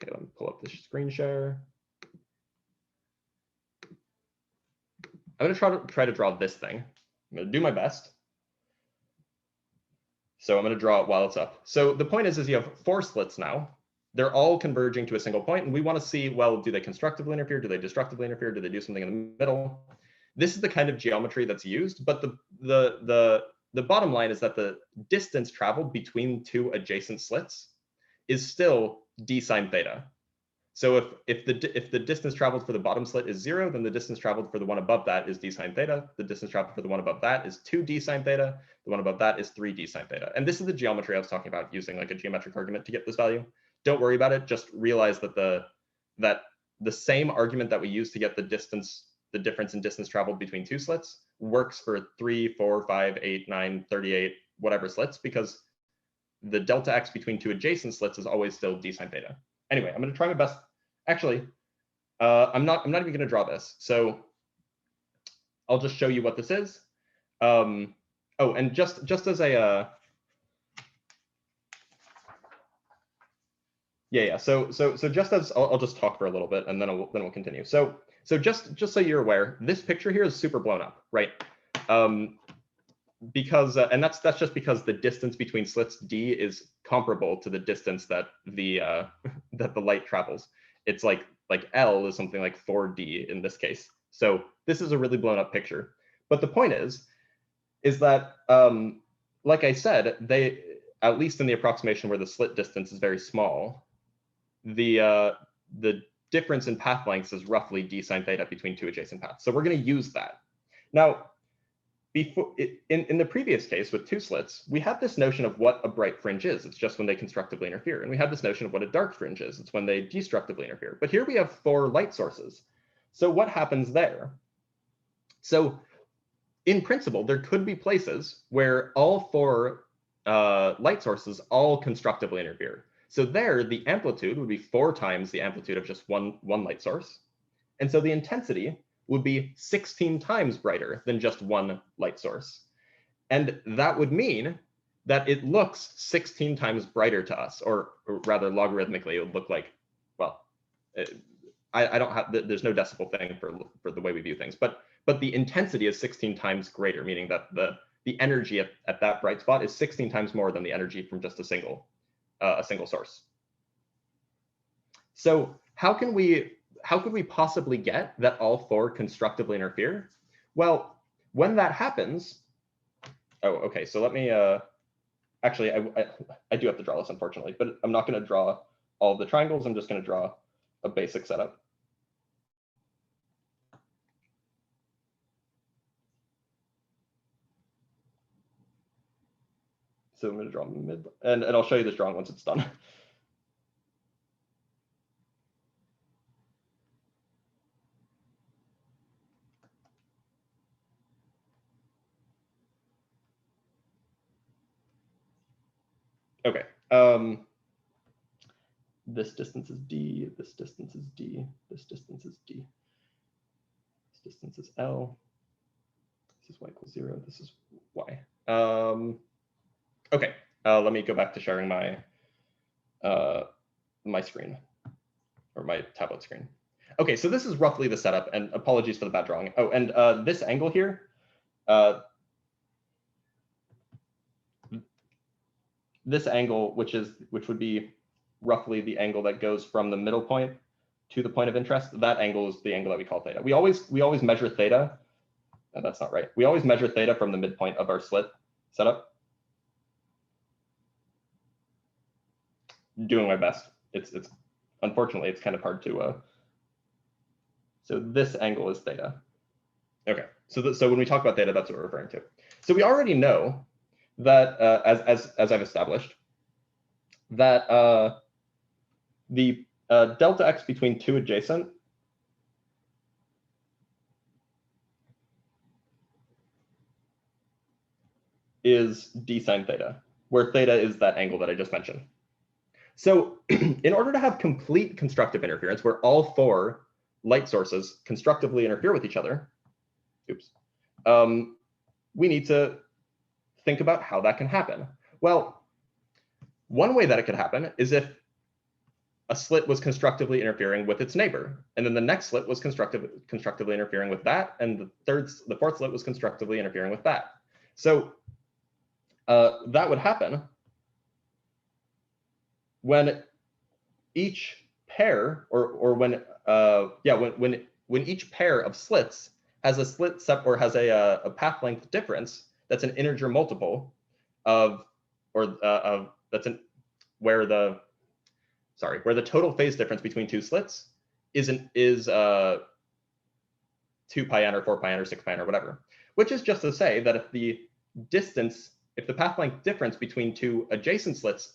Okay, let me pull up the screen share. I'm going to try to draw this thing. I'm going to do my best. So I'm going to draw it while it's up. So the point is you have 4 slits now. They're all converging to a single point, and we want to see, well, do they constructively interfere? Do they destructively interfere? Do they do something in the middle? This is the kind of geometry that's used, but the bottom line is that the distance traveled between 2 adjacent slits is still d sine theta. So if the distance traveled for the bottom slit is 0, then the distance traveled for the one above that is d sine theta. The distance traveled for the one above that is 2d sine theta. The one above that is 3d sine theta. And this is the geometry I was talking about, using like a geometric argument to get this value. Don't worry about it. Just realize that the same argument that we use to get the difference in distance traveled between 2 slits works for 3, 4, 5, 8, 9, 38, whatever slits, because the delta x between 2 adjacent slits is always still d sine theta. Anyway, I'm going to try my best. Actually, I'm not even going to draw this. So I'll just show you what this is. Oh, and just as a yeah. So just as I'll just talk for a little bit, and then we'll continue. So just so you're aware, this picture here is super blown up, right? Because and that's just because the distance between slits D is comparable to the distance that the light travels. It's like L is something like 4D in this case. So this is a really blown up picture. But the point is that like I said, they, at least in the approximation where the slit distance is very small, the difference in path lengths is roughly d sine theta between 2 adjacent paths. So we're going to use that. Now, in the previous case with 2 slits, we had this notion of what a bright fringe is. It's just when they constructively interfere. And we had this notion of what a dark fringe is. It's when they destructively interfere. But here we have 4 light sources. So what happens there? So in principle, there could be places where all 4 light sources all constructively interfere. So there, the amplitude would be 4 times the amplitude of just one light source. And so the intensity would be 16 times brighter than just one light source. And that would mean that it looks 16 times brighter to us, or rather logarithmically, it would look like, well, I don't have, there's no decimal thing for the way we view things, but the intensity is 16 times greater, meaning that the energy at that bright spot is 16 times more than the energy from just a single source. So how could we possibly get that all 4 constructively interfere? Well, when that happens, oh, okay, so let me, actually, I do have to draw this, unfortunately, but I'm not going to draw all of the triangles. I'm just going to draw a basic setup. So I'm going to draw mid, and I'll show you this drawing once it's done. Okay. This distance is d. This distance is d. This distance is d. This distance is L. This is y equals 0. This is y. Okay. Let me go back to sharing my my screen, or my tablet screen. Okay, so this is roughly the setup, and apologies for the bad drawing. Oh, and this angle here, this angle, which would be roughly the angle that goes from the middle point to the point of interest, that angle is the angle that we call theta. We always measure theta. No, that's not right. We always measure theta from the midpoint of our slit setup. Doing my best. It's unfortunately it's kind of hard to. So this angle is theta. Okay. So when we talk about theta, that's what we're referring to. So we already know that as I've established that the delta x between 2 adjacent is d sine theta, where theta is that angle that I just mentioned. So in order to have complete constructive interference, where all 4 light sources constructively interfere with each other, we need to think about how that can happen. Well, one way that it could happen is if a slit was constructively interfering with its neighbor, and then the next slit was constructively interfering with that, and the fourth slit was constructively interfering with that. So that would happen when each pair, or when each pair of slits has a has a path length difference that's an integer multiple of, where the total phase difference between 2 slits is 2 pi n or 4 pi n or 6 pi n or whatever, which is just to say that if the path length difference between 2 adjacent slits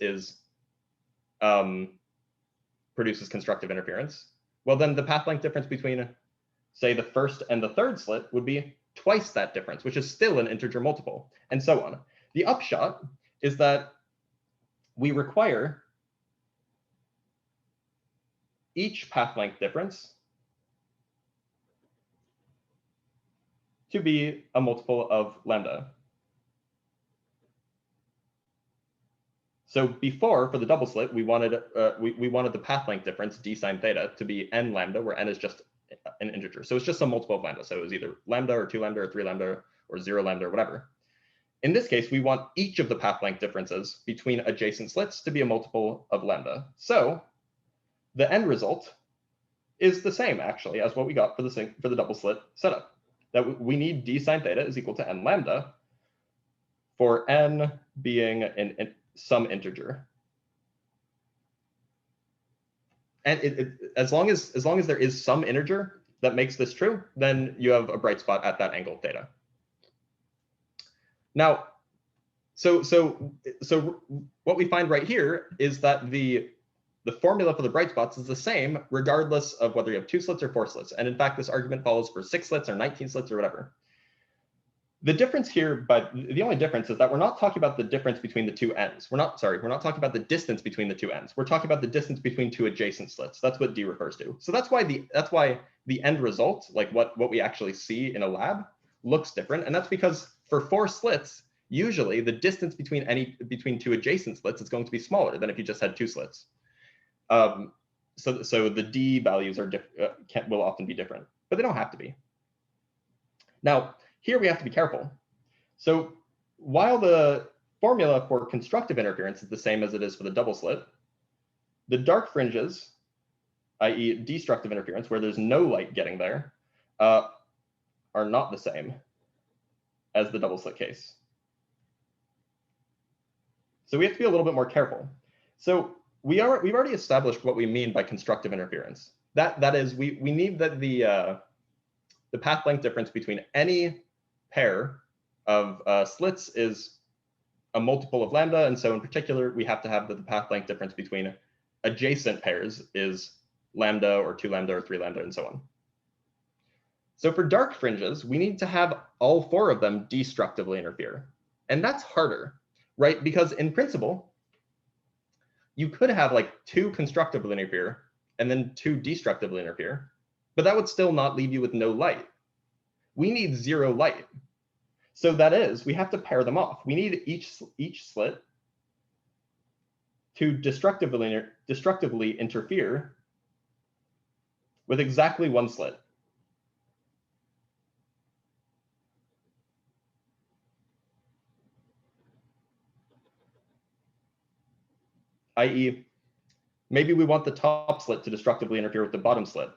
produces constructive interference, well, then the path length difference between, say, the first and the third slit would be twice that difference, which is still an integer multiple, and so on. The upshot is that we require each path length difference to be a multiple of lambda. So before, for the double slit, we wanted the path length difference d sine theta to be n lambda, where n is just an integer. So it's just a multiple of lambda. So it was either lambda or 2 lambda or 3 lambda or 0 lambda or whatever. In this case, we want each of the path length differences between adjacent slits to be a multiple of lambda. So the end result is the same, actually, as what we got for the double slit setup. That we need d sine theta is equal to n lambda for n being some integer. And as long as there is some integer that makes this true, then you have a bright spot at that angle theta. Now, so what we find right here is that the formula for the bright spots is the same regardless of whether you have 2 slits or 4 slits. And in fact, this argument follows for 6 slits or 19 slits or whatever. The difference here, but the only difference is that we're not talking about the difference between the two ends. We're not talking about the distance between the two ends. We're talking about the distance between two adjacent slits. That's what D refers to. So that's why the end result, like what we actually see in a lab, looks different. And that's because for 4 slits, usually the distance between two adjacent slits is going to be smaller than if you just had 2 slits. So the D values will often be different, but they don't have to be. Now, here we have to be careful. So while the formula for constructive interference is the same as it is for the double slit, the dark fringes, i.e. destructive interference, where there's no light getting there, are not the same as the double slit case. So we have to be a little bit more careful. So we've already established what we mean by constructive interference. That is, we need that the path length difference between any pair of slits is a multiple of lambda, and so in particular we have to have that the path length difference between adjacent pairs is lambda or 2 lambda or 3 lambda and so on. So for dark fringes, we need to have all 4 of them destructively interfere, and that's harder, right? Because in principle, you could have like 2 constructively interfere and then 2 destructively interfere, but that would still not leave you with no light. We need 0 light. So that is, we have to pair them off. We need each slit to destructively interfere with exactly 1 slit. I.e., maybe we want the top slit to destructively interfere with the bottom slit.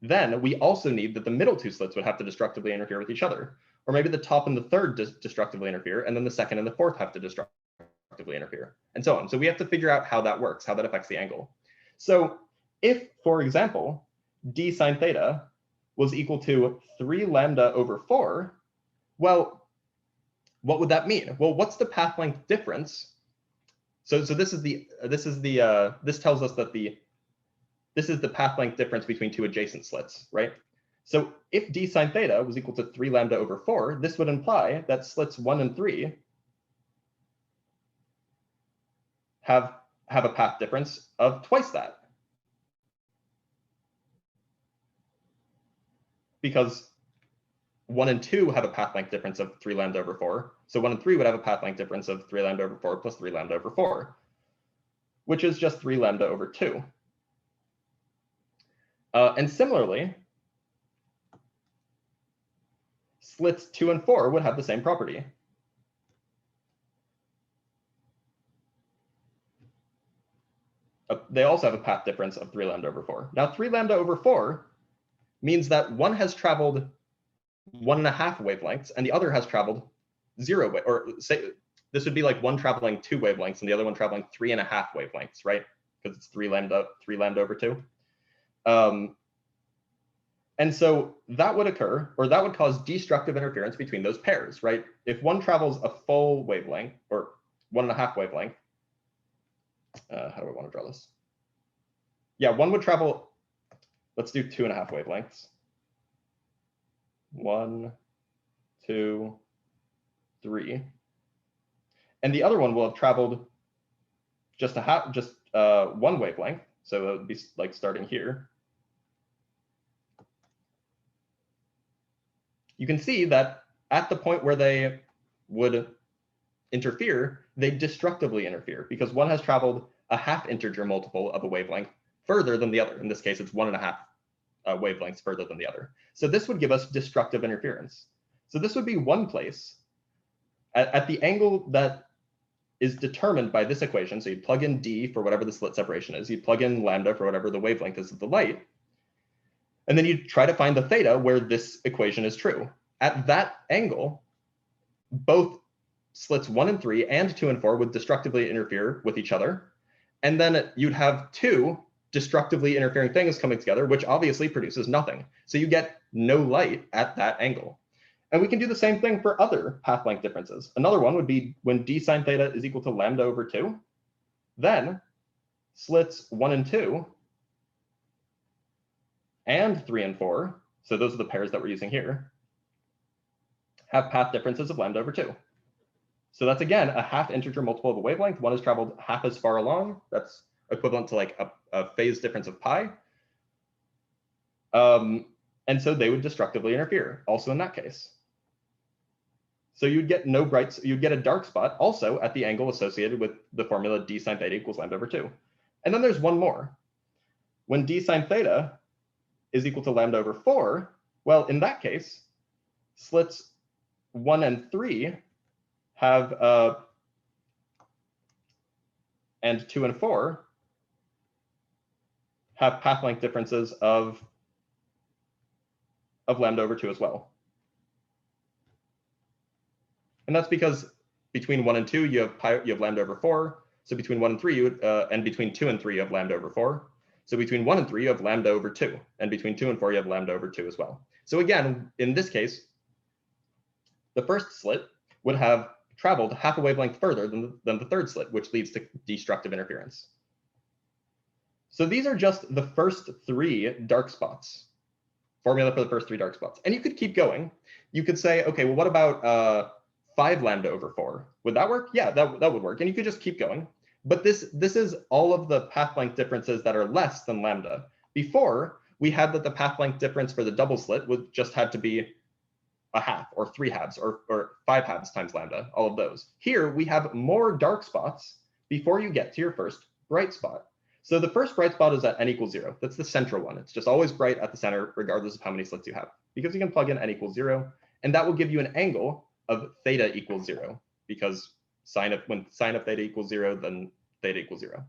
Then we also need that the middle 2 slits would have to destructively interfere with each other. Or maybe the top and the third destructively interfere, and then the second and the fourth have to destructively interfere, and so on. So we have to figure out how that works, how that affects the angle. So if, for example, d sine theta was equal to 3 lambda over 4, well, what would that mean? Well, what's the path length difference? So this tells us that this is the path length difference between 2 adjacent slits, right? So if d sine theta was equal to 3 lambda over 4, this would imply that slits 1 and 3 have a path difference of twice that. Because 1 and 2 have a path length difference of 3 lambda over 4. So 1 and 3 would have a path length difference of 3 lambda over 4 plus 3 lambda over 4, which is just 3 lambda over 2. And similarly, slits 2 and 4 would have the same property. They also have a path difference of 3 lambda over 4. Now, 3 lambda over 4 means that one has traveled 1.5 wavelengths, and the other has traveled 0, or say this would be like one traveling 2 wavelengths and the other one traveling 3.5 wavelengths, right? Because it's 3 lambda over 2. And so that would occur, or that would cause destructive interference between those pairs, right? If one travels a full wavelength, or 1.5 wavelength, how do I want to draw this? Yeah, one would travel, let's do 2.5 wavelengths. 1, 2, 3. And the other one will have traveled just one wavelength. So it would be like starting here. You can see that at the point where they would interfere, they destructively interfere because one has traveled a half integer multiple of a wavelength further than the other. In this case, it's 1.5 wavelengths further than the other. So this would give us destructive interference. So this would be one place at the angle that is determined by this equation. So you plug in d for whatever the slit separation is. You plug in lambda for whatever the wavelength is of the light. And then you try to find the theta where this equation is true. At that angle, both slits 1 and 3 and 2 and 4 would destructively interfere with each other. And then you'd have 2 destructively interfering things coming together, which obviously produces nothing. So you get no light at that angle. And we can do the same thing for other path length differences. Another one would be when d sine theta is equal to lambda over 2, then slits 1 and 2 and 3 and 4, so those are the pairs that we're using here, have path differences of lambda over 2. So that's, again, a half integer multiple of a wavelength. One has traveled half as far along. That's equivalent to like a phase difference of pi. And so they would destructively interfere, also in that case. So you'd get you'd get a dark spot also at the angle associated with the formula d sine theta equals lambda over 2. And then there's one more. When d sine theta is equal to lambda over 4, well, in that case, slits 1 and 3 have, and 2 and 4 have path length differences of lambda over 2 as well. And that's because between 1 and 2, you have lambda over 4. So between 1 and 3, you would, and between 2 and 3, you have lambda over 4. So between 1 and 3, you have lambda over 2. And between 2 and 4, you have lambda over 2 as well. So again, in this case, the first slit would have traveled half a wavelength further than the third slit, which leads to destructive interference. So these are just the first 3 dark spots, formula for the first 3 dark spots. And you could keep going. You could say, okay, well, what about 5 lambda over 4? Would that work? Yeah, that would work. And you could just keep going. But this is all of the path length differences that are less than lambda. Before, we had that the path length difference for the double slit would just had to be a half or 3 halves or 5 halves times lambda, all of those. Here, we have more dark spots before you get to your first bright spot. So the first bright spot is at n equals 0. That's the central one. It's just always bright at the center, regardless of how many slits you have, because you can plug in n equals 0, and that will give you an angle of theta equals 0, because when sine of theta equals 0, then theta equals 0.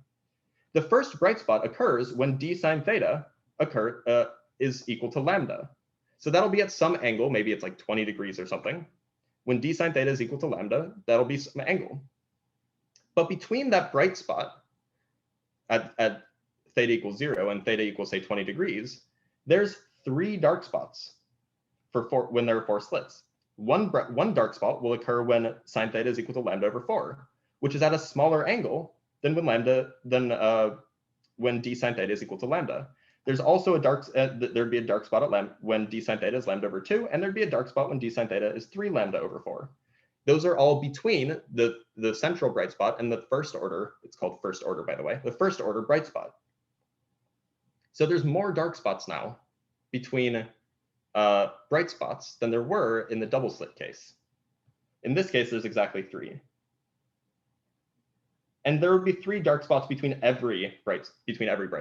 The first bright spot occurs when d sine theta is equal to lambda. So that'll be at some angle, maybe it's like 20 degrees or something. When d sine theta is equal to lambda, that'll be some angle. But between that bright spot at theta equals 0 and theta equals, say, 20 degrees, there's 3 dark spots when there are 4 slits. One dark spot will occur when sine theta is equal to lambda over 4, which is at a smaller angle than when d sine theta is equal to lambda. There's also there'd be a dark spot when d sine theta is lambda over 2, and there'd be a dark spot when d sine theta is 3 lambda over 4. Those are all between the central bright spot and the first order. It's called first order, by the way, the first order bright spot. So there's more dark spots now between bright spots than there were in the double slit case. In this case, there's exactly 3. And there would be 3 dark spots between every bright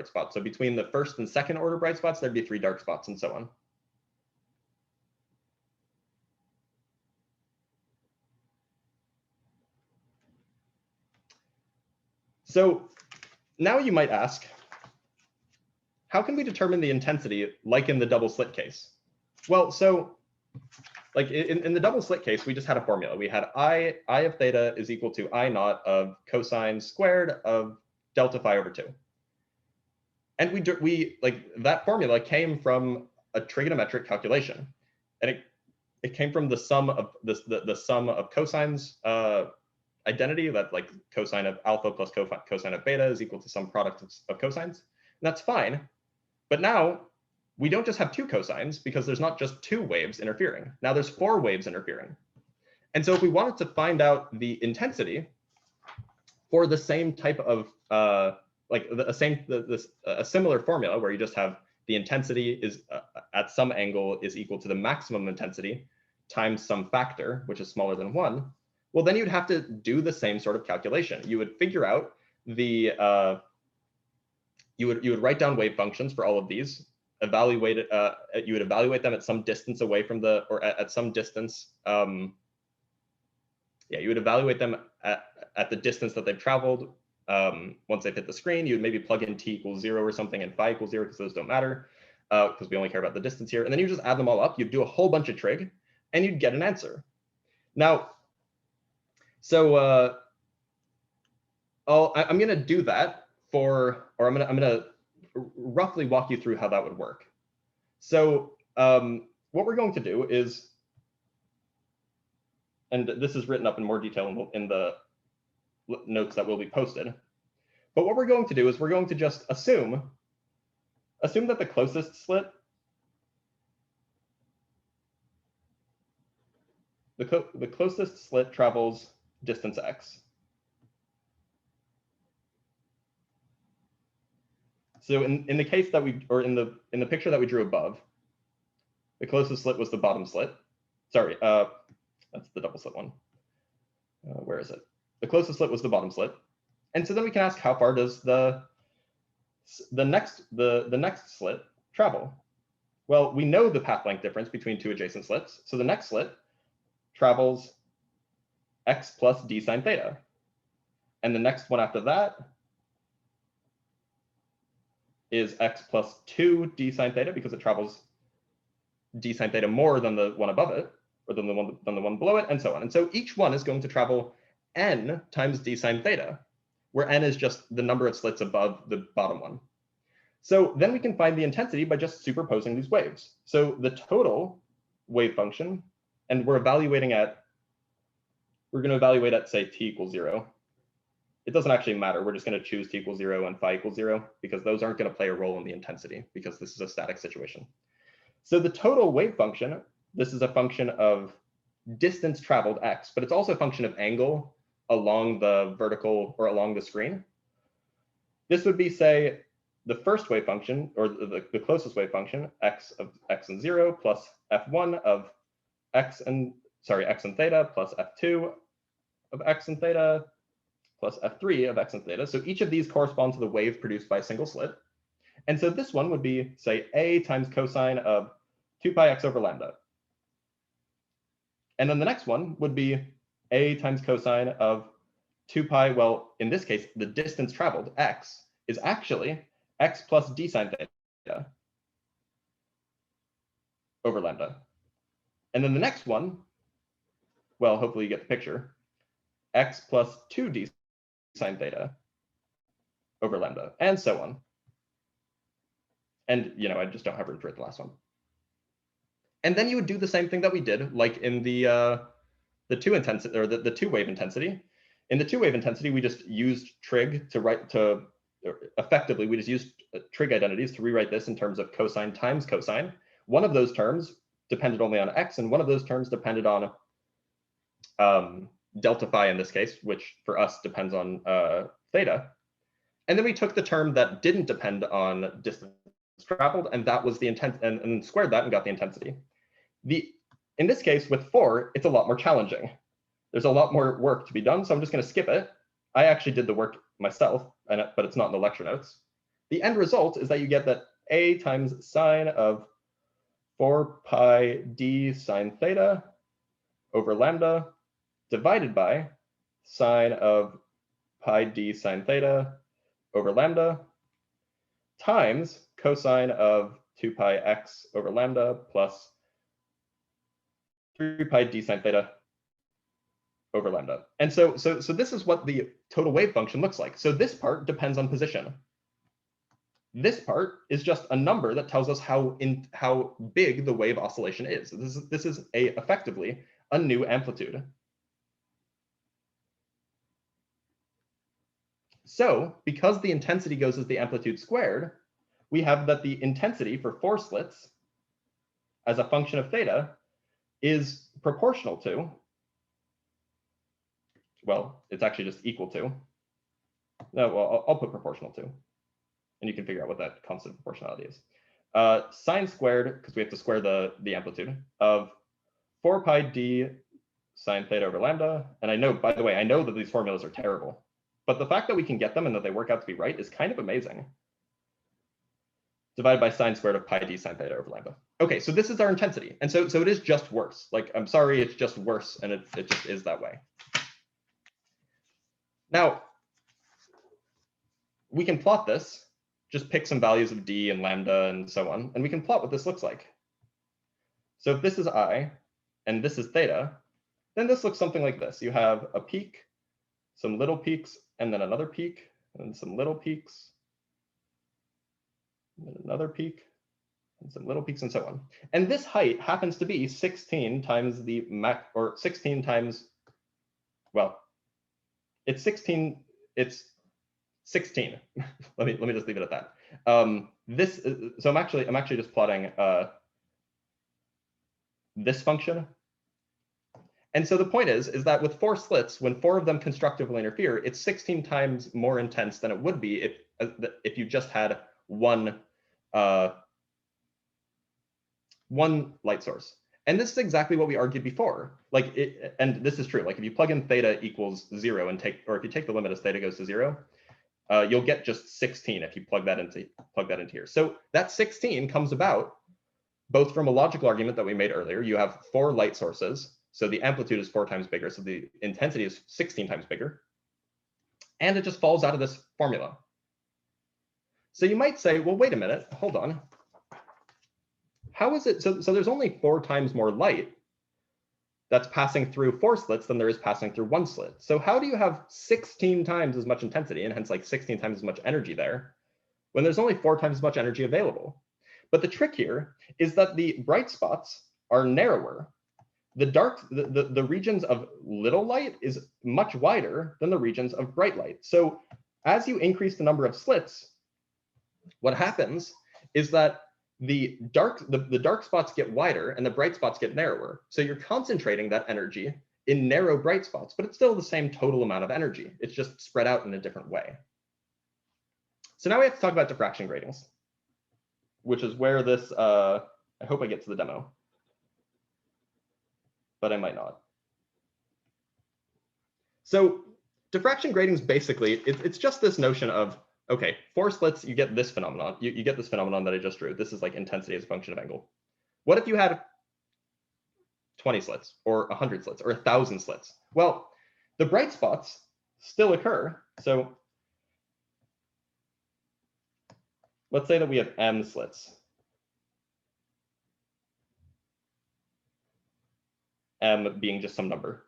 spot. So between the first and second order bright spots, there'd be 3 dark spots, and so on. So now you might ask, how can we determine the intensity like in the double slit case? Well, so like in the double slit case, we just had a formula. We had I of theta is equal to I naught of cosine squared of delta phi over 2. And we like that formula came from a trigonometric calculation. And it came from the sum of the sum of cosines identity, that like cosine of alpha plus cosine of beta is equal to some product of cosines. And that's fine. But now we don't just have 2 cosines, because there's not just 2 waves interfering. Now there's 4 waves interfering. And so if we wanted to find out the intensity for the same type of a similar formula where you just have the intensity is at some angle is equal to the maximum intensity times some factor, which is smaller than 1, well, then you'd have to do the same sort of calculation. You would figure out the you would write down wave functions for all of these, evaluate it. You would evaluate them at some distance away from at some distance. You would evaluate them at the distance that they've traveled. Once they've hit the screen, you'd maybe plug in t equals 0 or something and phi equals 0, because those don't matter, because we only care about the distance here. And then you just add them all up. You'd do a whole bunch of trig, and you'd get an answer. Now, so I'm going to do that I'm going to roughly walk you through how that would work. So what we're going to do is, and this is written up in more detail in the notes that will be posted. But what we're going to do is we're going to just assume that the closest slit the closest slit travels distance x. So in the case that in the picture that we drew above, the closest slit was the bottom slit. Sorry, that's the double slit one. Where is it? The closest slit was the bottom slit. And so then we can ask, how far does the next slit travel? Well, we know the path length difference between two adjacent slits. So the next slit travels x plus d sine theta. And the next one after that is x plus 2 d sine theta, because it travels d sine theta more than the one above it, or than the one below it, and so on. And so each one is going to travel n times d sine theta, where n is just the number of slits above the bottom one. So then we can find the intensity by just superposing these waves. So the total wave function, and we're going to evaluate at, say, t equals 0. It doesn't actually matter. We're just going to choose t equals 0 and phi equals 0, because those aren't going to play a role in the intensity, because this is a static situation. So the total wave function, this is a function of distance traveled x, but it's also a function of angle along the vertical or along the screen. This would be, say, the first wave function, or the closest wave function, x of x and 0 plus f1 of x and theta plus f2 of x and theta plus f3 of x and theta. So each of these correspond to the wave produced by a single slit. And so this one would be, say, a times cosine of 2 pi x over lambda. And then the next one would be a times cosine of 2 pi, well, in this case, the distance traveled, x, is actually x plus d sine theta over lambda. And then the next one, well, hopefully you get the picture, x plus 2d sine theta over lambda, and so on. And, I just don't have room to write the last one. And then you would do the same thing that we did, like in the two intensity, or the two wave intensity. In the two wave intensity, we just used trig effectively, we just used trig identities to rewrite this in terms of cosine times cosine. One of those terms depended only on x, and one of those terms depended on delta phi in this case, which for us depends on theta. And then we took the term that didn't depend on distance traveled, and that was the intent, and squared that and got the intensity. In this case, with 4, it's a lot more challenging. There's a lot more work to be done, so I'm just going to skip it. I actually did the work myself, but it's not in the lecture notes. The end result is that you get that a times sine of 4 pi d sine theta over lambda divided by sine of pi d sine theta over lambda times cosine of 2 pi x over lambda plus 3 pi d sine theta over lambda. And so this is what the total wave function looks like. So this part depends on position. This part is just a number that tells us how big the wave oscillation is. This is effectively a new amplitude. So because the intensity goes as the amplitude squared, we have that the intensity for 4 slits as a function of theta is proportional to, well, it's actually just equal to, no, well, I'll put proportional to, and you can figure out what that constant proportionality is. Sine squared, because we have to square the amplitude, of 4 pi d sine theta over lambda. And I know, by the way, I know that these formulas are terrible, but the fact that we can get them and that they work out to be right is kind of amazing. Divided by sine squared of pi d sine theta over lambda. Okay, so this is our intensity. And so it is just worse. Like, I'm sorry, it's just worse, and it just is that way. Now, we can plot this, just pick some values of d and lambda and so on, and we can plot what this looks like. So if this is I, and this is theta, then this looks something like this. You have a peak, some little peaks, and then another peak, and some little peaks, and another peak, and some little peaks, and so on. And this height happens to be 16 times the max, or 16 times, well, it's 16. let me just leave it at that. So I'm actually just plotting this function And so the point is that with 4 slits, when 4 of them constructively interfere, it's 16 times more intense than it would be if you just had one light source. And this is exactly what we argued before. And this is true. Like if you plug in theta equals 0 and if you take the limit as theta goes to 0, you'll get just 16 if you plug that into here. So that 16 comes about both from a logical argument that we made earlier. You have 4 light sources, so the amplitude is 4 times bigger, so the intensity is 16 times bigger. And it just falls out of this formula. So you might say, well, wait a minute, hold on. How is it, so there's only 4 times more light that's passing through 4 slits than there is passing through 1 slit. So how do you have 16 times as much intensity, and hence like 16 times as much energy there, when there's only 4 times as much energy available? But the trick here is that the bright spots are narrower. The regions of little light is much wider than the regions of bright light. So as you increase the number of slits, what happens is that the dark spots get wider and the bright spots get narrower. So you're concentrating that energy in narrow bright spots, but it's still the same total amount of energy. It's just spread out in a different way. So now we have to talk about diffraction gratings, which is where this, I hope I get to the demo, but I might not. So diffraction gratings, basically, it's just this notion of, okay, 4 slits, you get this phenomenon. You get this phenomenon that I just drew. This is like intensity as a function of angle. What if you had 20 slits or 100 slits or 1,000 slits? Well, the bright spots still occur. So let's say that we have m slits. M being just some number.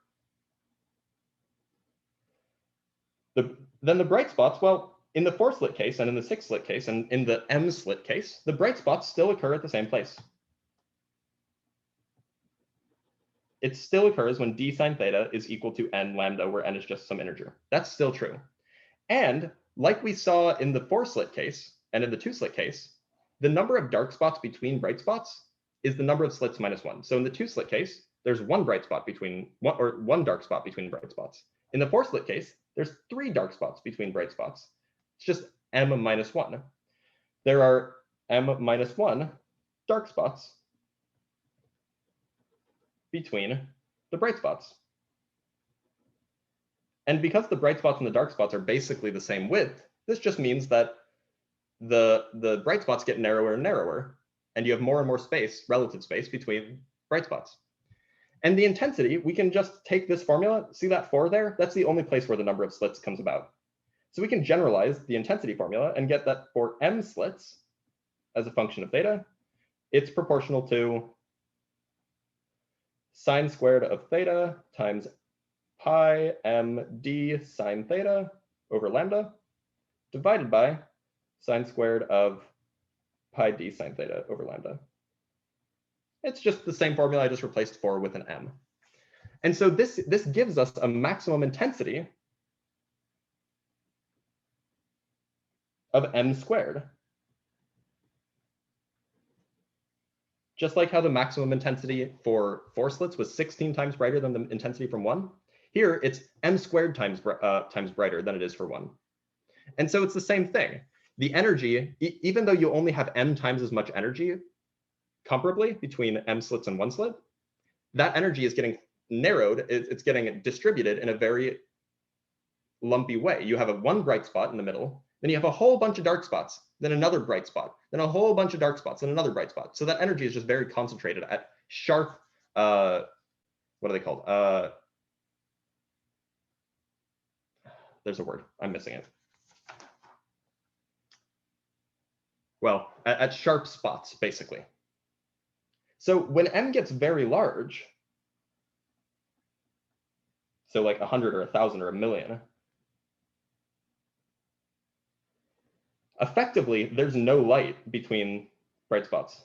Then the bright spots, well, in the 4 slit case and in the 6 slit case and in the m slit case, the bright spots still occur at the same place. It still occurs when d sine theta is equal to n lambda, where n is just some integer. That's still true. And like we saw in the 4 slit case and in the 2 slit case, the number of dark spots between bright spots is the number of slits minus 1. So in the 2 slit case, there's one dark spot between bright spots. In the 4 slit case, there's 3 dark spots between bright spots. It's just m minus 1. There are m minus 1 dark spots between the bright spots. And because the bright spots and the dark spots are basically the same width, this just means that the bright spots get narrower and narrower, and you have more and more space, relative space, between bright spots. And the intensity, we can just take this formula, see that 4 there? That's the only place where the number of slits comes about. So we can generalize the intensity formula and get that for m slits as a function of theta, it's proportional to sine squared of theta times pi m d sine theta over lambda divided by sine squared of pi d sine theta over lambda. It's just the same formula I just replaced 4 with an m. And so this gives us a maximum intensity of m squared. Just like how the maximum intensity for 4 slits was 16 times brighter than the intensity from 1, here it's m squared times brighter than it is for 1. And so it's the same thing. The energy, even though you only have m times as much energy comparably between m slits and 1 slit, that energy is getting narrowed, it's getting distributed in a very lumpy way. You have one bright spot in the middle, then you have a whole bunch of dark spots, then another bright spot, then a whole bunch of dark spots, and another bright spot. So that energy is just very concentrated at sharp, what are they called? There's a word, I'm missing it. Well, at sharp spots, basically. So when m gets very large, so like 100 or 1,000 or 1,000,000, effectively, there's no light between bright spots.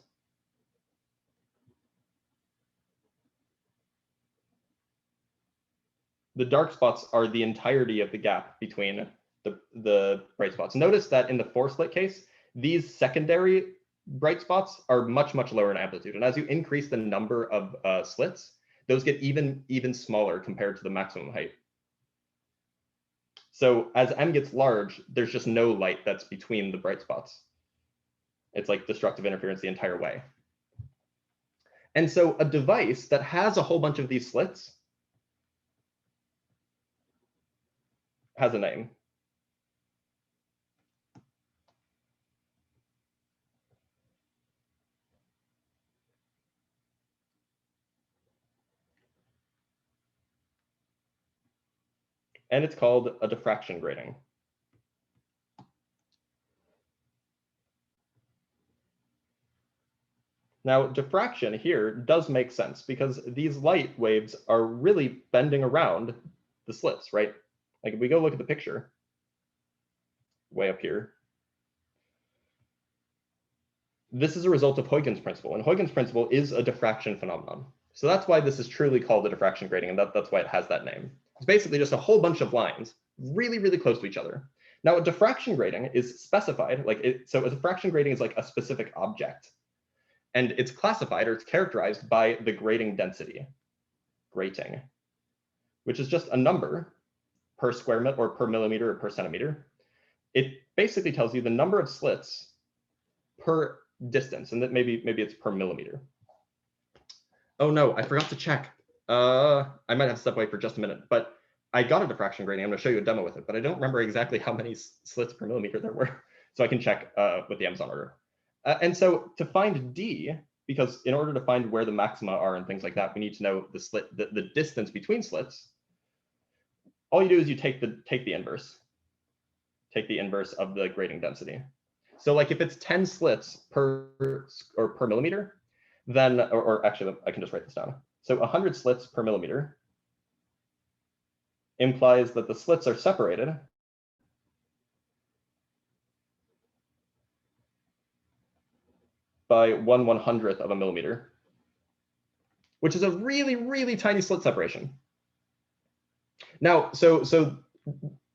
The dark spots are the entirety of the gap between the bright spots. Notice that in the 4 slit case, these secondary bright spots are much, much lower in amplitude. And as you increase the number of slits, those get even smaller compared to the maximum height. So as m gets large, there's just no light that's between the bright spots. It's like destructive interference the entire way. And so a device that has a whole bunch of these slits has a name. And it's called a diffraction grating. Now, diffraction here does make sense because these light waves are really bending around the slits, right? Like if we go look at the picture way up here, this is a result of Huygens Principle, and Huygens Principle is a diffraction phenomenon. So that's why this is truly called the diffraction grating, and that's why it has that name. It's basically just a whole bunch of lines really, really close to each other. Now, a diffraction grating is specified, so a diffraction grating is like a specific object. And it's classified or it's characterized by the grating density, grating, which is just a number per square meter or per millimeter or per centimeter. It basically tells you the number of slits per distance, and that maybe it's per millimeter. Oh no, I forgot to check. I might have to step away for just a minute, but I got a diffraction grating. I'm going to show you a demo with it, but I don't remember exactly how many slits per millimeter there were, so I can check with the Amazon order. And so to find d, because in order to find where the maxima are and things like that, we need to know the distance between slits. All you do is you take the inverse. Take the inverse of the grating density. So like if it's 10 slits per millimeter, then, or actually I can just write this down. So 100 slits per millimeter implies that the slits are separated by 1/100th of a millimeter, which is a really, really tiny slit separation. Now, so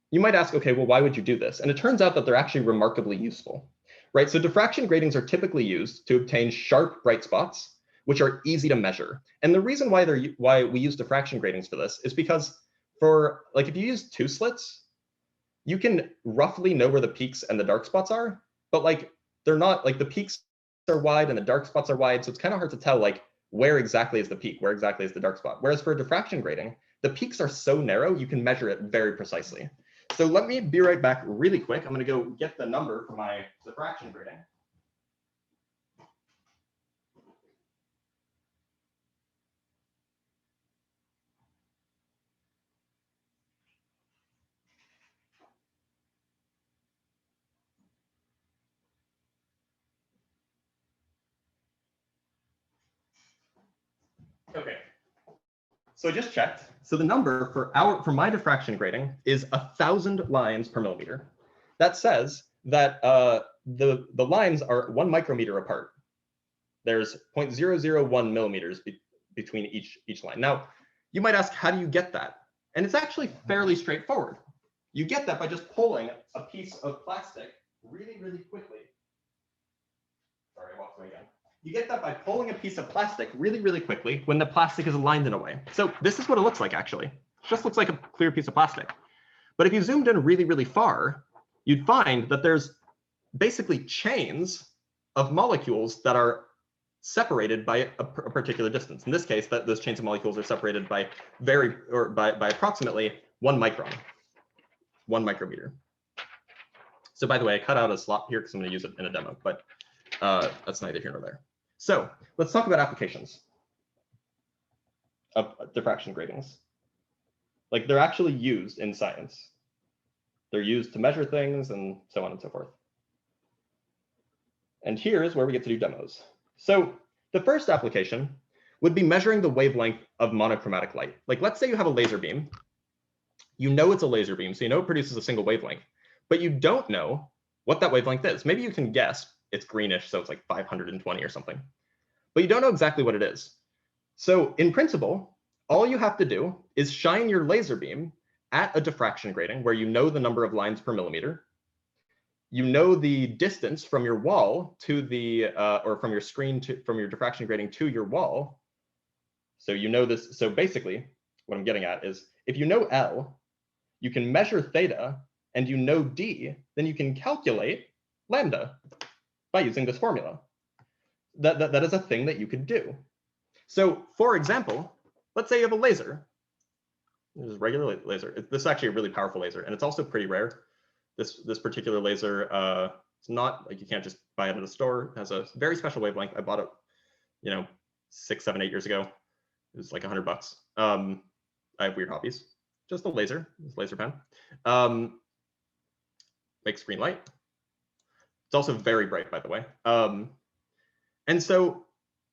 you might ask, okay, well, why would you do this? And it turns out that they're actually remarkably useful, right? So diffraction gratings are typically used to obtain sharp bright spots, which are easy to measure. And the reason why we use diffraction gratings for this is because if you use 2 slits, you can roughly know where the peaks and the dark spots are, but like they're not, like the peaks are wide and the dark spots are wide, so it's kind of hard to tell like where exactly is the peak, where exactly is the dark spot. Whereas for a diffraction grating, the peaks are so narrow you can measure it very precisely. So let me be right back really quick. I'm going to go get the number for my diffraction grating. Okay. So I just checked. So the number for my diffraction grating is 1,000 lines per millimeter. That says that the lines are 1 micrometer apart. There's 0.001 millimeters between each line. Now, you might ask, how do you get that? And it's actually fairly straightforward. You get that by just pulling a piece of plastic really, really quickly. Sorry, I walked away again. You get that by pulling a piece of plastic really, really quickly when the plastic is aligned in a way. So this is what it looks like, actually. It just looks like a clear piece of plastic. But if you zoomed in really, really far, you'd find that there's basically chains of molecules that are separated by a particular distance. In this case, those chains of molecules are separated by by approximately 1 micron, 1 micrometer. So by the way, I cut out a slot here because I'm going to use it in a demo, but that's neither here nor there. So let's talk about applications of diffraction gratings. Like they're actually used in science. They're used to measure things and so on and so forth. And here is where we get to do demos. So the first application would be measuring the wavelength of monochromatic light. Like let's say you have a laser beam. You know it's a laser beam, so you know it produces a single wavelength, but you don't know what that wavelength is. Maybe you can guess it's greenish, so it's like 520 or something, but you don't know exactly what it is. So in principle, all you have to do is shine your laser beam at a diffraction grating where you know the number of lines per millimeter. You know the distance from your wall to the, or from your screen from your diffraction grating to your wall. So you know this. So basically, what I'm getting at is if you know L, you can measure theta, and you know D, then you can calculate lambda by using this formula. That is a thing that you could do. So for example, let's say you have a laser. This is a regular laser. This is actually a really powerful laser, and it's also pretty rare. This particular laser, it's not like you can't just buy it at a store. It has a very special wavelength. I bought it, 6, 7, 8 years ago. It was like $100. I have weird hobbies. Just a laser, this laser pen. Makes green light. It's also very bright, by the way. And so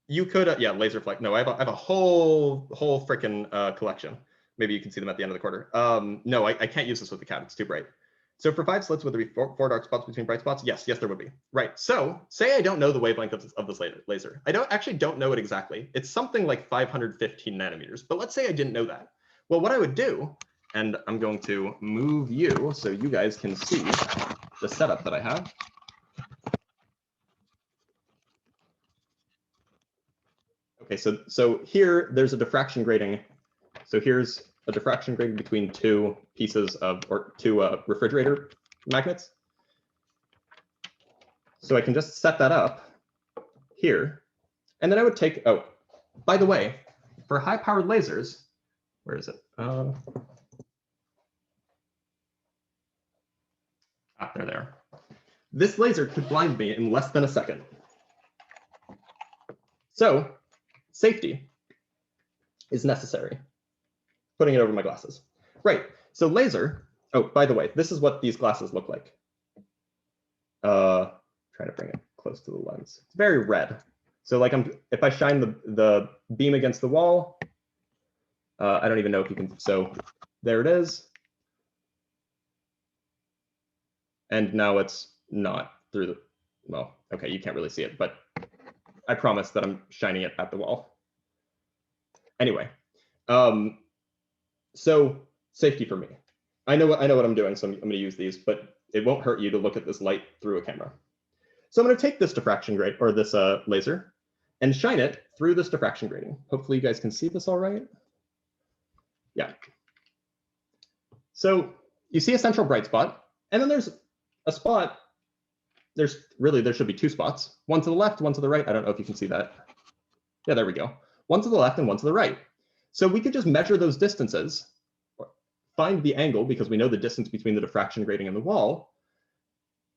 you could, laser flex. No, I have a whole freaking collection. Maybe you can see them at the end of the quarter. No, I can't use this with the CAD. It's too bright. So for 5 slits, would there be four dark spots between bright spots? Yes, there would be. Right. So say I don't know the wavelength of this laser. I actually don't know it exactly. It's something like 515 nanometers. But let's say I didn't know that. Well, what I would do, and I'm going to move you so you guys can see the setup that I have. Okay, so here there's a diffraction grating. So here's a diffraction grating between two pieces of, or two refrigerator magnets. So I can just set that up here. And then I would take, oh, by the way, for high-powered lasers, where is it? There. This laser could blind me in less than a second. So safety is necessary. Putting it over my glasses. Right, so laser, oh, by the way, this is what these glasses look like. Try to bring it close to the lens. It's very red. So like if I shine the beam against the wall, I don't even know if you can, so there it is. And now it's not through the, well, okay, you can't really see it, but I promise that I'm shining it at the wall. Anyway, so safety for me. I know what I'm doing, so I'm going to use these, but it won't hurt you to look at this light through a camera. So I'm going to take this diffraction grate, or this laser, and shine it through this diffraction grating. Hopefully you guys can see this all right. Yeah. So you see a central bright spot, and then there's a spot. There should be 2 spots, one to the left, one to the right. I don't know if you can see that. Yeah, there we go. One to the left and one to the right. So we could just measure those distances, find the angle because we know the distance between the diffraction grating and the wall.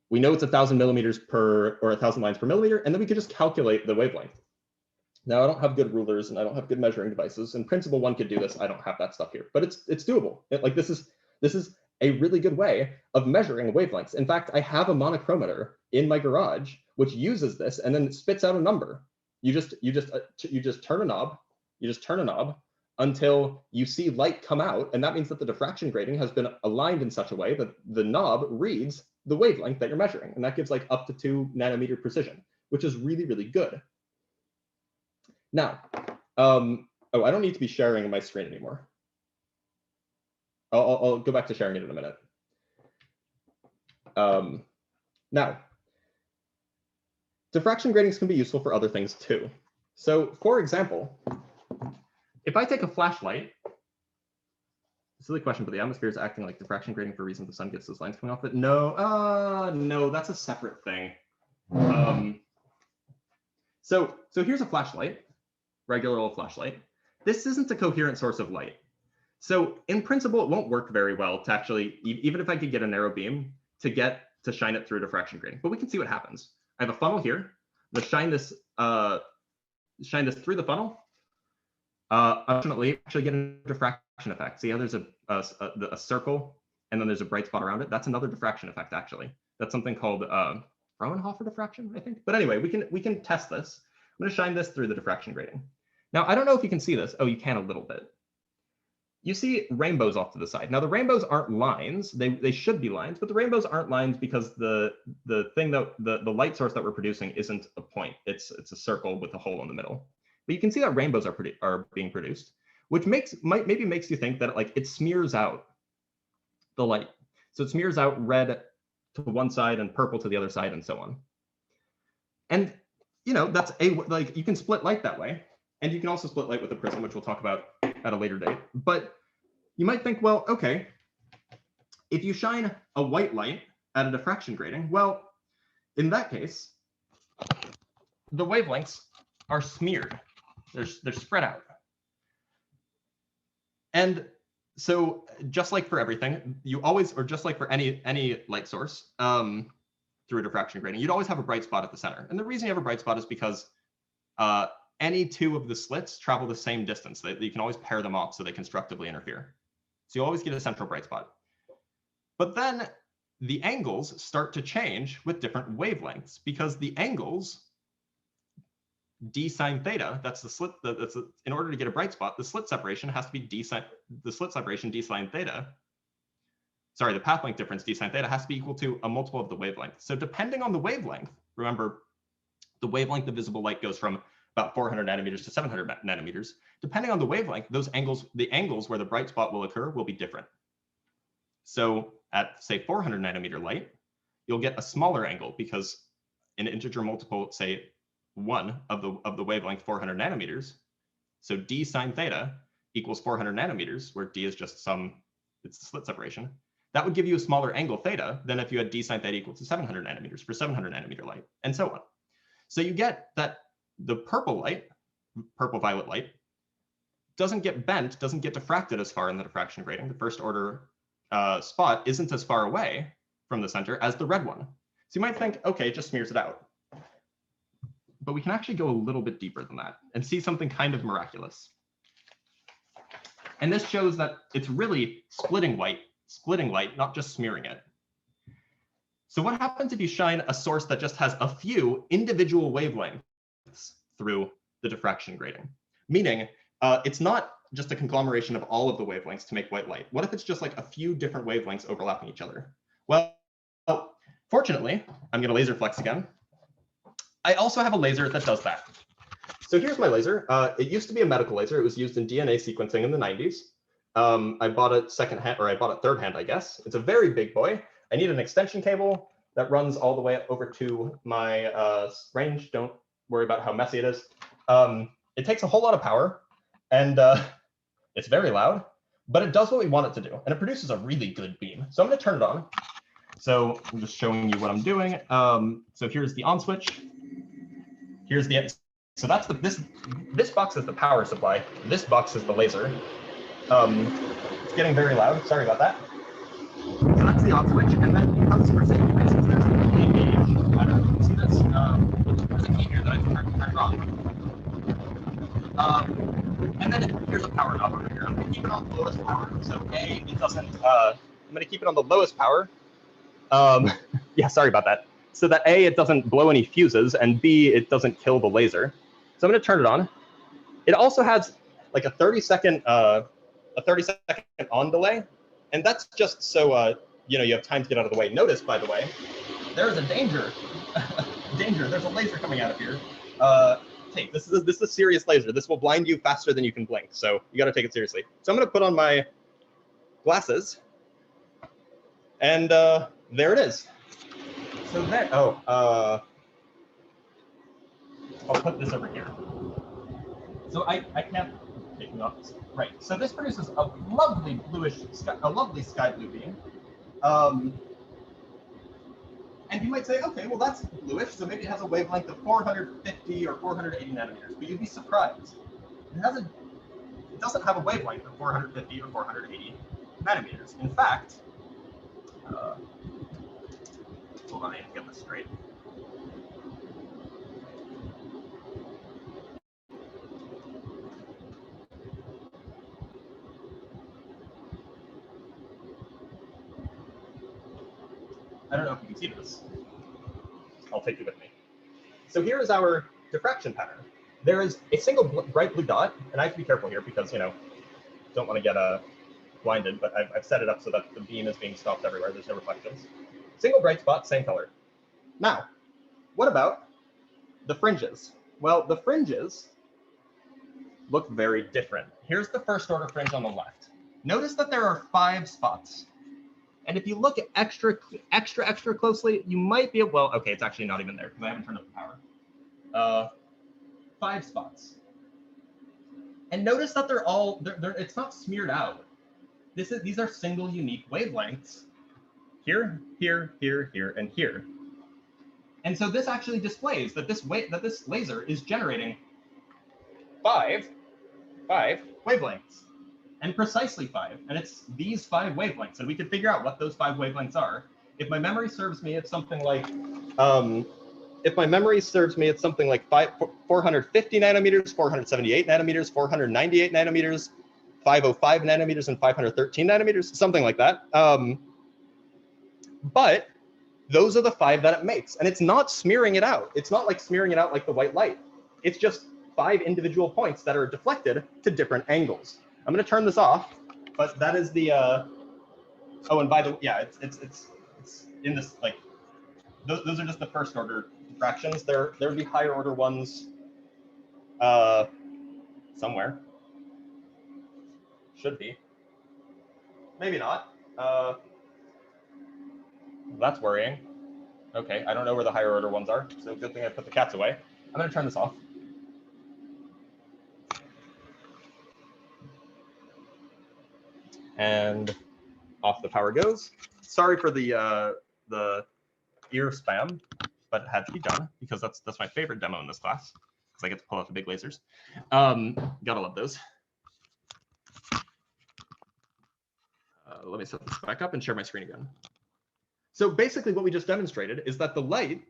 We know it's 1,000 millimeters per, or 1,000 lines per millimeter, and then we could just calculate the wavelength. Now I don't have good rulers and I don't have good measuring devices. In principle, one could do this. I don't have that stuff here, but it's doable. This is a really good way of measuring wavelengths. In fact, I have a monochromator in my garage which uses this and then it spits out a number. You just turn a knob. You just turn a knob until you see light come out, and that means that the diffraction grating has been aligned in such a way that the knob reads the wavelength that you're measuring, and that gives like up to 2 nanometer precision, which is really, really good. Now, oh, I don't need to be sharing my screen anymore. I'll go back to sharing it in a minute. Now, diffraction gratings can be useful for other things too. So for example, if I take a flashlight, silly question, but the atmosphere is acting like diffraction grating for reasons the sun gets those lines coming off it. No, no, that's a separate thing. So here's a flashlight, regular old flashlight. This isn't a coherent source of light. So in principle, it won't work very well to actually, even if I could get a narrow beam, to shine it through diffraction grating. But we can see what happens. I have a funnel here. I'm going to shine this through the funnel. Unfortunately, actually get a diffraction effect. See how there's a circle and then there's a bright spot around it? That's another diffraction effect, actually. That's something called Fraunhofer diffraction, I think. But anyway, we can test this. I'm going to shine this through the diffraction grating. Now, I don't know if you can see this. Oh, you can a little bit. You see rainbows off to the side. Now, the rainbows aren't lines. They should be lines, but the rainbows aren't lines because the thing that the light source that we're producing isn't a point. It's a circle with a hole in the middle. But you can see that rainbows are being produced, which maybe makes you think that it smears out the light. So it smears out red to one side and purple to the other side and so on. And that's you can split light that way. And you can also split light with a prism, which we'll talk about at a later date. But you might think, well, okay, if you shine a white light at a diffraction grating, well, in that case, the wavelengths are smeared. They're spread out. And so just like for everything, you always, or just like for any light source through a diffraction grating, you'd always have a bright spot at the center. And the reason you have a bright spot is because any two of the slits travel the same distance. You can always pair them off so they constructively interfere. So you always get a central bright spot. But then the angles start to change with different wavelengths, because the angles d sine theta, that's the slit, in order to get a bright spot, the slit separation has to be d sine theta. Sorry, the path length difference d sine theta has to be equal to a multiple of the wavelength. So depending on the wavelength, remember, the wavelength of visible light goes from about 400 nanometers to 700 nanometers. Depending on the wavelength, those angles, the angles where the bright spot will occur will be different. So at, say, 400 nanometer light, you'll get a smaller angle because an integer multiple, say 1 of the wavelength 400 nanometers. So d sine theta equals 400 nanometers, where d is just it's the slit separation. That would give you a smaller angle theta than if you had d sine theta equal to 700 nanometers for 700 nanometer light, and so on. So you get that the purple violet light, doesn't get bent, doesn't get diffracted as far in the diffraction grating. The first order spot isn't as far away from the center as the red one. So you might think, okay, it just smears it out. But we can actually go a little bit deeper than that and see something kind of miraculous. And this shows that it's really splitting light, not just smearing it. So what happens if you shine a source that just has a few individual wavelengths through the diffraction grating? Meaning, it's not just a conglomeration of all of the wavelengths to make white light. What if it's just like a few different wavelengths overlapping each other? Well, fortunately, I'm going to laser flex again. I also have a laser that does that. So here's my laser. It used to be a medical laser. It was used in DNA sequencing in the 90s. I bought it secondhand, or I bought it third hand, I guess. It's a very big boy. I need an extension cable that runs all the way over to my range. Don't worry about how messy it is. It takes a whole lot of power, and it's very loud, but it does what we want it to do, and it produces a really good beam. So I'm going to turn it on. So I'm just showing you what I'm doing. So here's the on switch. Here's the, so that's this box is the power supply. This box is the laser. It's getting very loud. Sorry about that. So that's the on switch, and then because for safety reasons, there's a key gauge. I don't know if you can see this. There's a key here that I can turn on. And then here's a power knob over here. I'm going to keep it on the lowest power. So A, it doesn't. I'm going to keep it on the lowest power. Yeah, sorry about that. So that A, it doesn't blow any fuses, and B, it doesn't kill the laser. So I'm going to turn it on. It also has like a 30-second on delay, and that's just so you know, you have time to get out of the way. Notice, by the way, there is a danger. Danger! There's a laser coming out of here. Hey, this is a serious laser. This will blind you faster than you can blink, so you got to take it seriously. So I'm going to put on my glasses, and there it is. So there. Oh, I'll put this over here. So I can't take me off this. Right. So this produces a lovely bluish, a lovely sky blue beam. And you might say, okay, well that's bluish, so maybe it has a wavelength of 450 or 480 nanometers. But you'd be surprised. It doesn't have a wavelength of 450 or 480 nanometers. In fact, hold on, I need to get this straight. I don't know if you can see this. I'll take you with me. So here is our diffraction pattern. There is a single bright blue dot, and I have to be careful here because, you know, don't want to get blinded, but I've set it up so that the beam is being stopped everywhere. There's no reflections. Single bright spot, same color. Now, what about the fringes? Well, the fringes look very different. Here's the first order fringe on the left. Notice that there are 5 spots. And if you look at extra closely, you might be, well, okay, it's actually not even there because I haven't turned up the power. 5 spots. And notice that they're all, it's not smeared out. These are single unique wavelengths here, here, here, here, and here. And so this actually displays that this laser is generating five wavelengths, and precisely 5. And it's these 5 wavelengths, and we can figure out what those 5 wavelengths are. If my memory serves me, it's something like 450 nanometers, 478 nanometers, 498 nanometers, 505 nanometers, and 513 nanometers, something like that. But those are the 5 that it makes, and it's not smearing it out. It's not like smearing it out like the white light. It's just 5 individual points that are deflected to different angles. I'm going to turn this off, but that is the. Oh, and by the way, yeah, it's in this, like, those are just the first order diffractions. There would be higher order ones somewhere. Should be. Maybe not. That's worrying. Okay, I don't know where the higher order ones are, so good thing I put the cats away. I'm going to turn this off. And off the power goes. Sorry for the ear spam, but it had to be done because that's my favorite demo in this class, because I get to pull out the big lasers. Gotta love those. Let me set this back up and share my screen again. So basically what we just demonstrated is that the light,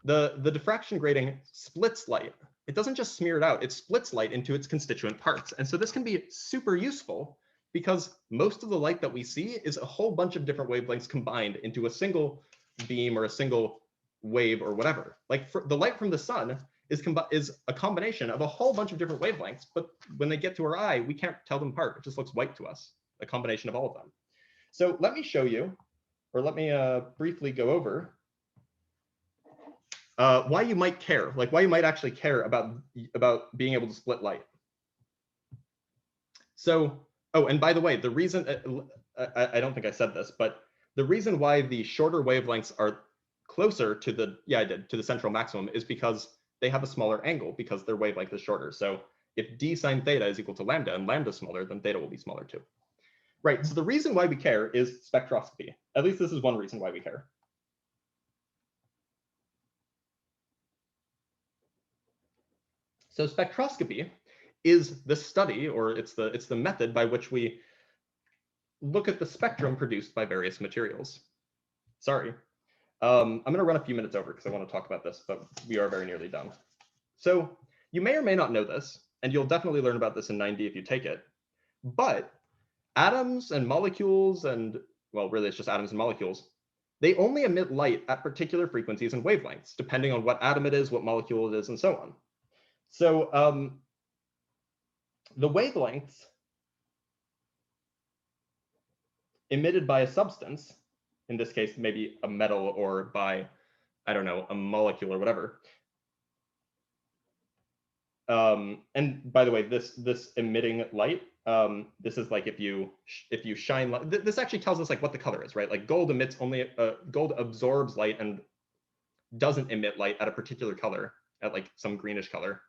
the diffraction grating splits light. It doesn't just smear it out, it splits light into its constituent parts. And so this can be super useful because most of the light that we see is a whole bunch of different wavelengths combined into a single beam or a single wave or whatever. Like the light from the sun is a combination of a whole bunch of different wavelengths, but when they get to our eye, we can't tell them apart. It just looks white to us, a combination of all of them. So let me show you, or let me briefly go over why you might care, like why you might actually care about being able to split light. So, oh, and by the way, the reason, I don't think I said this, but the reason why the shorter wavelengths are closer to the, to the central maximum is because they have a smaller angle because their wavelength is shorter. So if d sine theta is equal to lambda and lambda is smaller, then theta will be smaller too. Right, so the reason why we care is spectroscopy. At least this is one reason why we care. So spectroscopy is the study, or it's the method by which we look at the spectrum produced by various materials. Sorry. I'm going to run a few minutes over because I want to talk about this, but we are very nearly done. So you may or may not know this, and you'll definitely learn about this in 9D if you take it, but atoms and molecules, and, well, really it's just atoms and molecules, they only emit light at particular frequencies and wavelengths, depending on what atom it is, what molecule it is, and so on. So the wavelengths emitted by a substance, in this case, maybe a metal, or by, I don't know, a molecule or whatever. And by the way, this emitting light, this is like if you shine light, this actually tells us like what the color is, right? Like gold emits only, gold absorbs light and doesn't emit light at a particular color, at like some greenish color.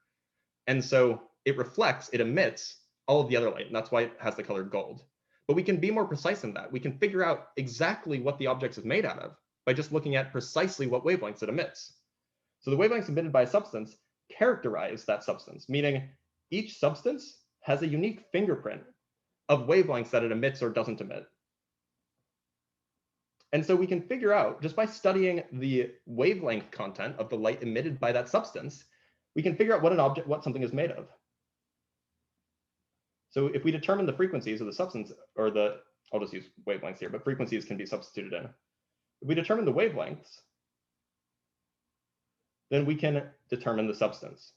And so it reflects, it emits all of the other light, and that's why it has the color gold. But we can be more precise than that. We can figure out exactly what the object is made out of by just looking at precisely what wavelengths it emits. So the wavelengths emitted by a substance characterize that substance, meaning each substance has a unique fingerprint of wavelengths that it emits or doesn't emit. And so we can figure out, just by studying the wavelength content of the light emitted by that substance, we can figure out what something is made of. So if we determine the frequencies of the substance, or I'll just use wavelengths here, but frequencies can be substituted in. If we determine the wavelengths, then we can determine the substance,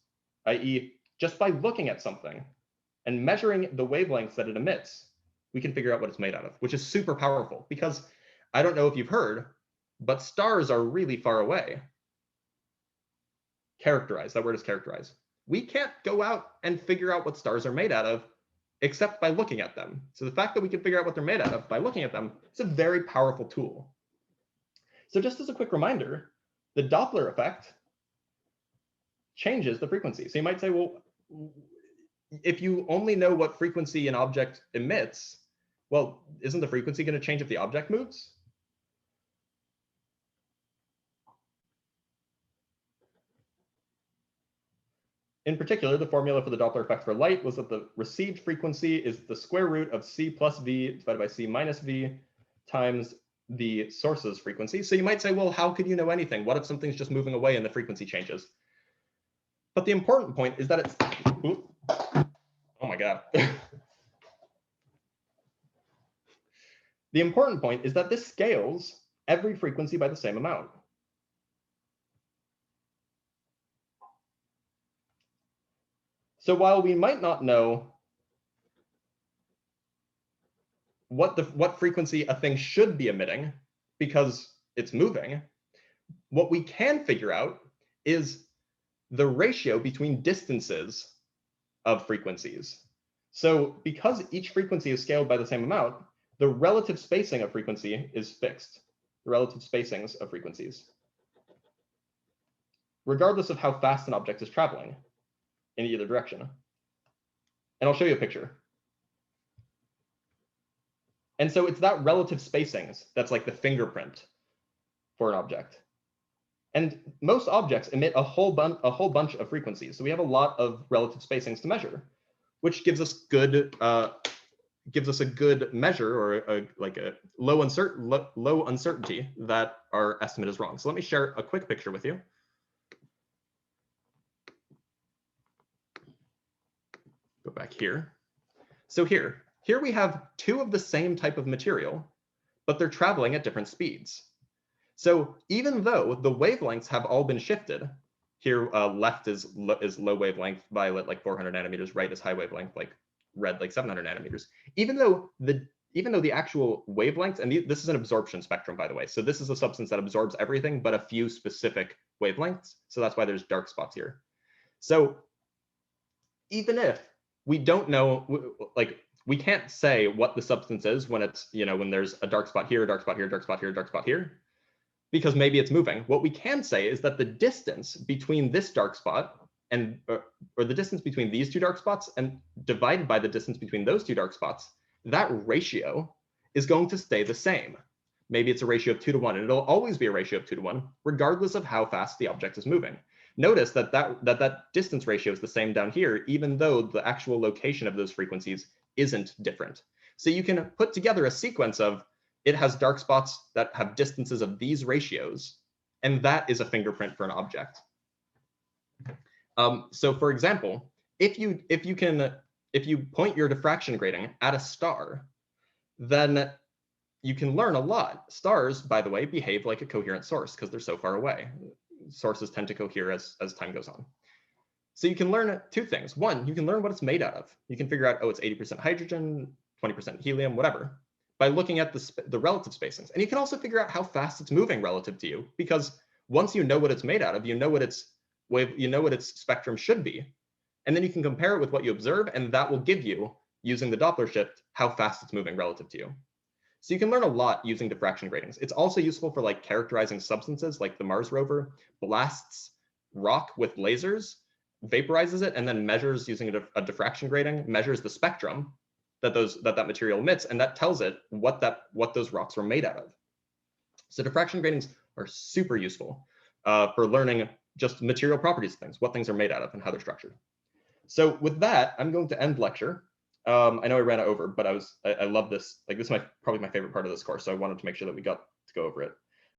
i.e., just by looking at something and measuring the wavelengths that it emits, we can figure out what it's made out of, which is super powerful, because I don't know if you've heard, but stars are really far away. Characterize, that word is characterize. We can't go out and figure out what stars are made out of except by looking at them. So the fact that we can figure out what they're made out of by looking at them is a very powerful tool. So just as a quick reminder, the Doppler effect changes the frequency. So you might say, well, if you only know what frequency an object emits, well, isn't the frequency going to change if the object moves? In particular, the formula for the Doppler effect for light was that the received frequency is the square root of c plus v divided by c minus v times the source's frequency. So you might say, well, how could you know anything? What if something's just moving away and the frequency changes? But the important point is that it's, oh my God. The important point is that this scales every frequency by the same amount. So while we might not know what frequency a thing should be emitting because it's moving, what we can figure out is the ratio between distances of frequencies. So because each frequency is scaled by the same amount, the relative spacing of frequency is fixed, the relative spacings of frequencies, regardless of how fast an object is traveling in either direction. And I'll show you a picture. And so it's that relative spacings that's like the fingerprint for an object. And most objects emit a whole bunch of frequencies. So we have a lot of relative spacings to measure, which gives us a good measure, or a low uncertainty that our estimate is wrong. So let me share a quick picture with you. Go back here. So here we have two of the same type of material, but they're traveling at different speeds. So even though the wavelengths have all been shifted, here left is low wavelength, violet like 400 nanometers, right is high wavelength, like red like 700 nanometers. Even though the actual wavelengths, and this is an absorption spectrum, by the way, so this is a substance that absorbs everything but a few specific wavelengths. So that's why there's dark spots here. So even if we don't know, like, we can't say what the substance is when it's, when there's a dark spot here, a dark spot here, dark spot here, dark spot here, because maybe it's moving. What we can say is that the distance between this dark spot and, or the distance between these two dark spots and divided by the distance between those two dark spots, that ratio is going to stay the same. Maybe it's a ratio of 2 to 1, and it'll always be a ratio of 2 to 1, regardless of how fast the object is moving. Notice that distance ratio is the same down here, even though the actual location of those frequencies isn't different. So you can put together a sequence of, it has dark spots that have distances of these ratios, and that is a fingerprint for an object. So for example, if you point your diffraction grating at a star, then you can learn a lot. Stars, by the way, behave like a coherent source because they're so far away. Sources tend to cohere as time goes on. So you can learn two things. One, you can learn what it's made out of. You can figure out, oh, it's 80% hydrogen, 20% helium, whatever, by looking at the relative spacings. And you can also figure out how fast it's moving relative to you, because once you know what it's made out of, you know what its spectrum should be. And then you can compare it with what you observe, and that will give you, using the Doppler shift, how fast it's moving relative to you. So you can learn a lot using diffraction gratings. It's also useful for like characterizing substances, like the Mars rover blasts rock with lasers, vaporizes it, and then measures using a diffraction grating, measures the spectrum that that material emits, and that tells it what those rocks were made out of. So diffraction gratings are super useful for learning just material properties of things, what things are made out of and how they're structured. So with that, I'm going to end lecture. I know I ran over, but I love this. Like, this is probably my favorite part of this course, so I wanted to make sure that we got to go over it.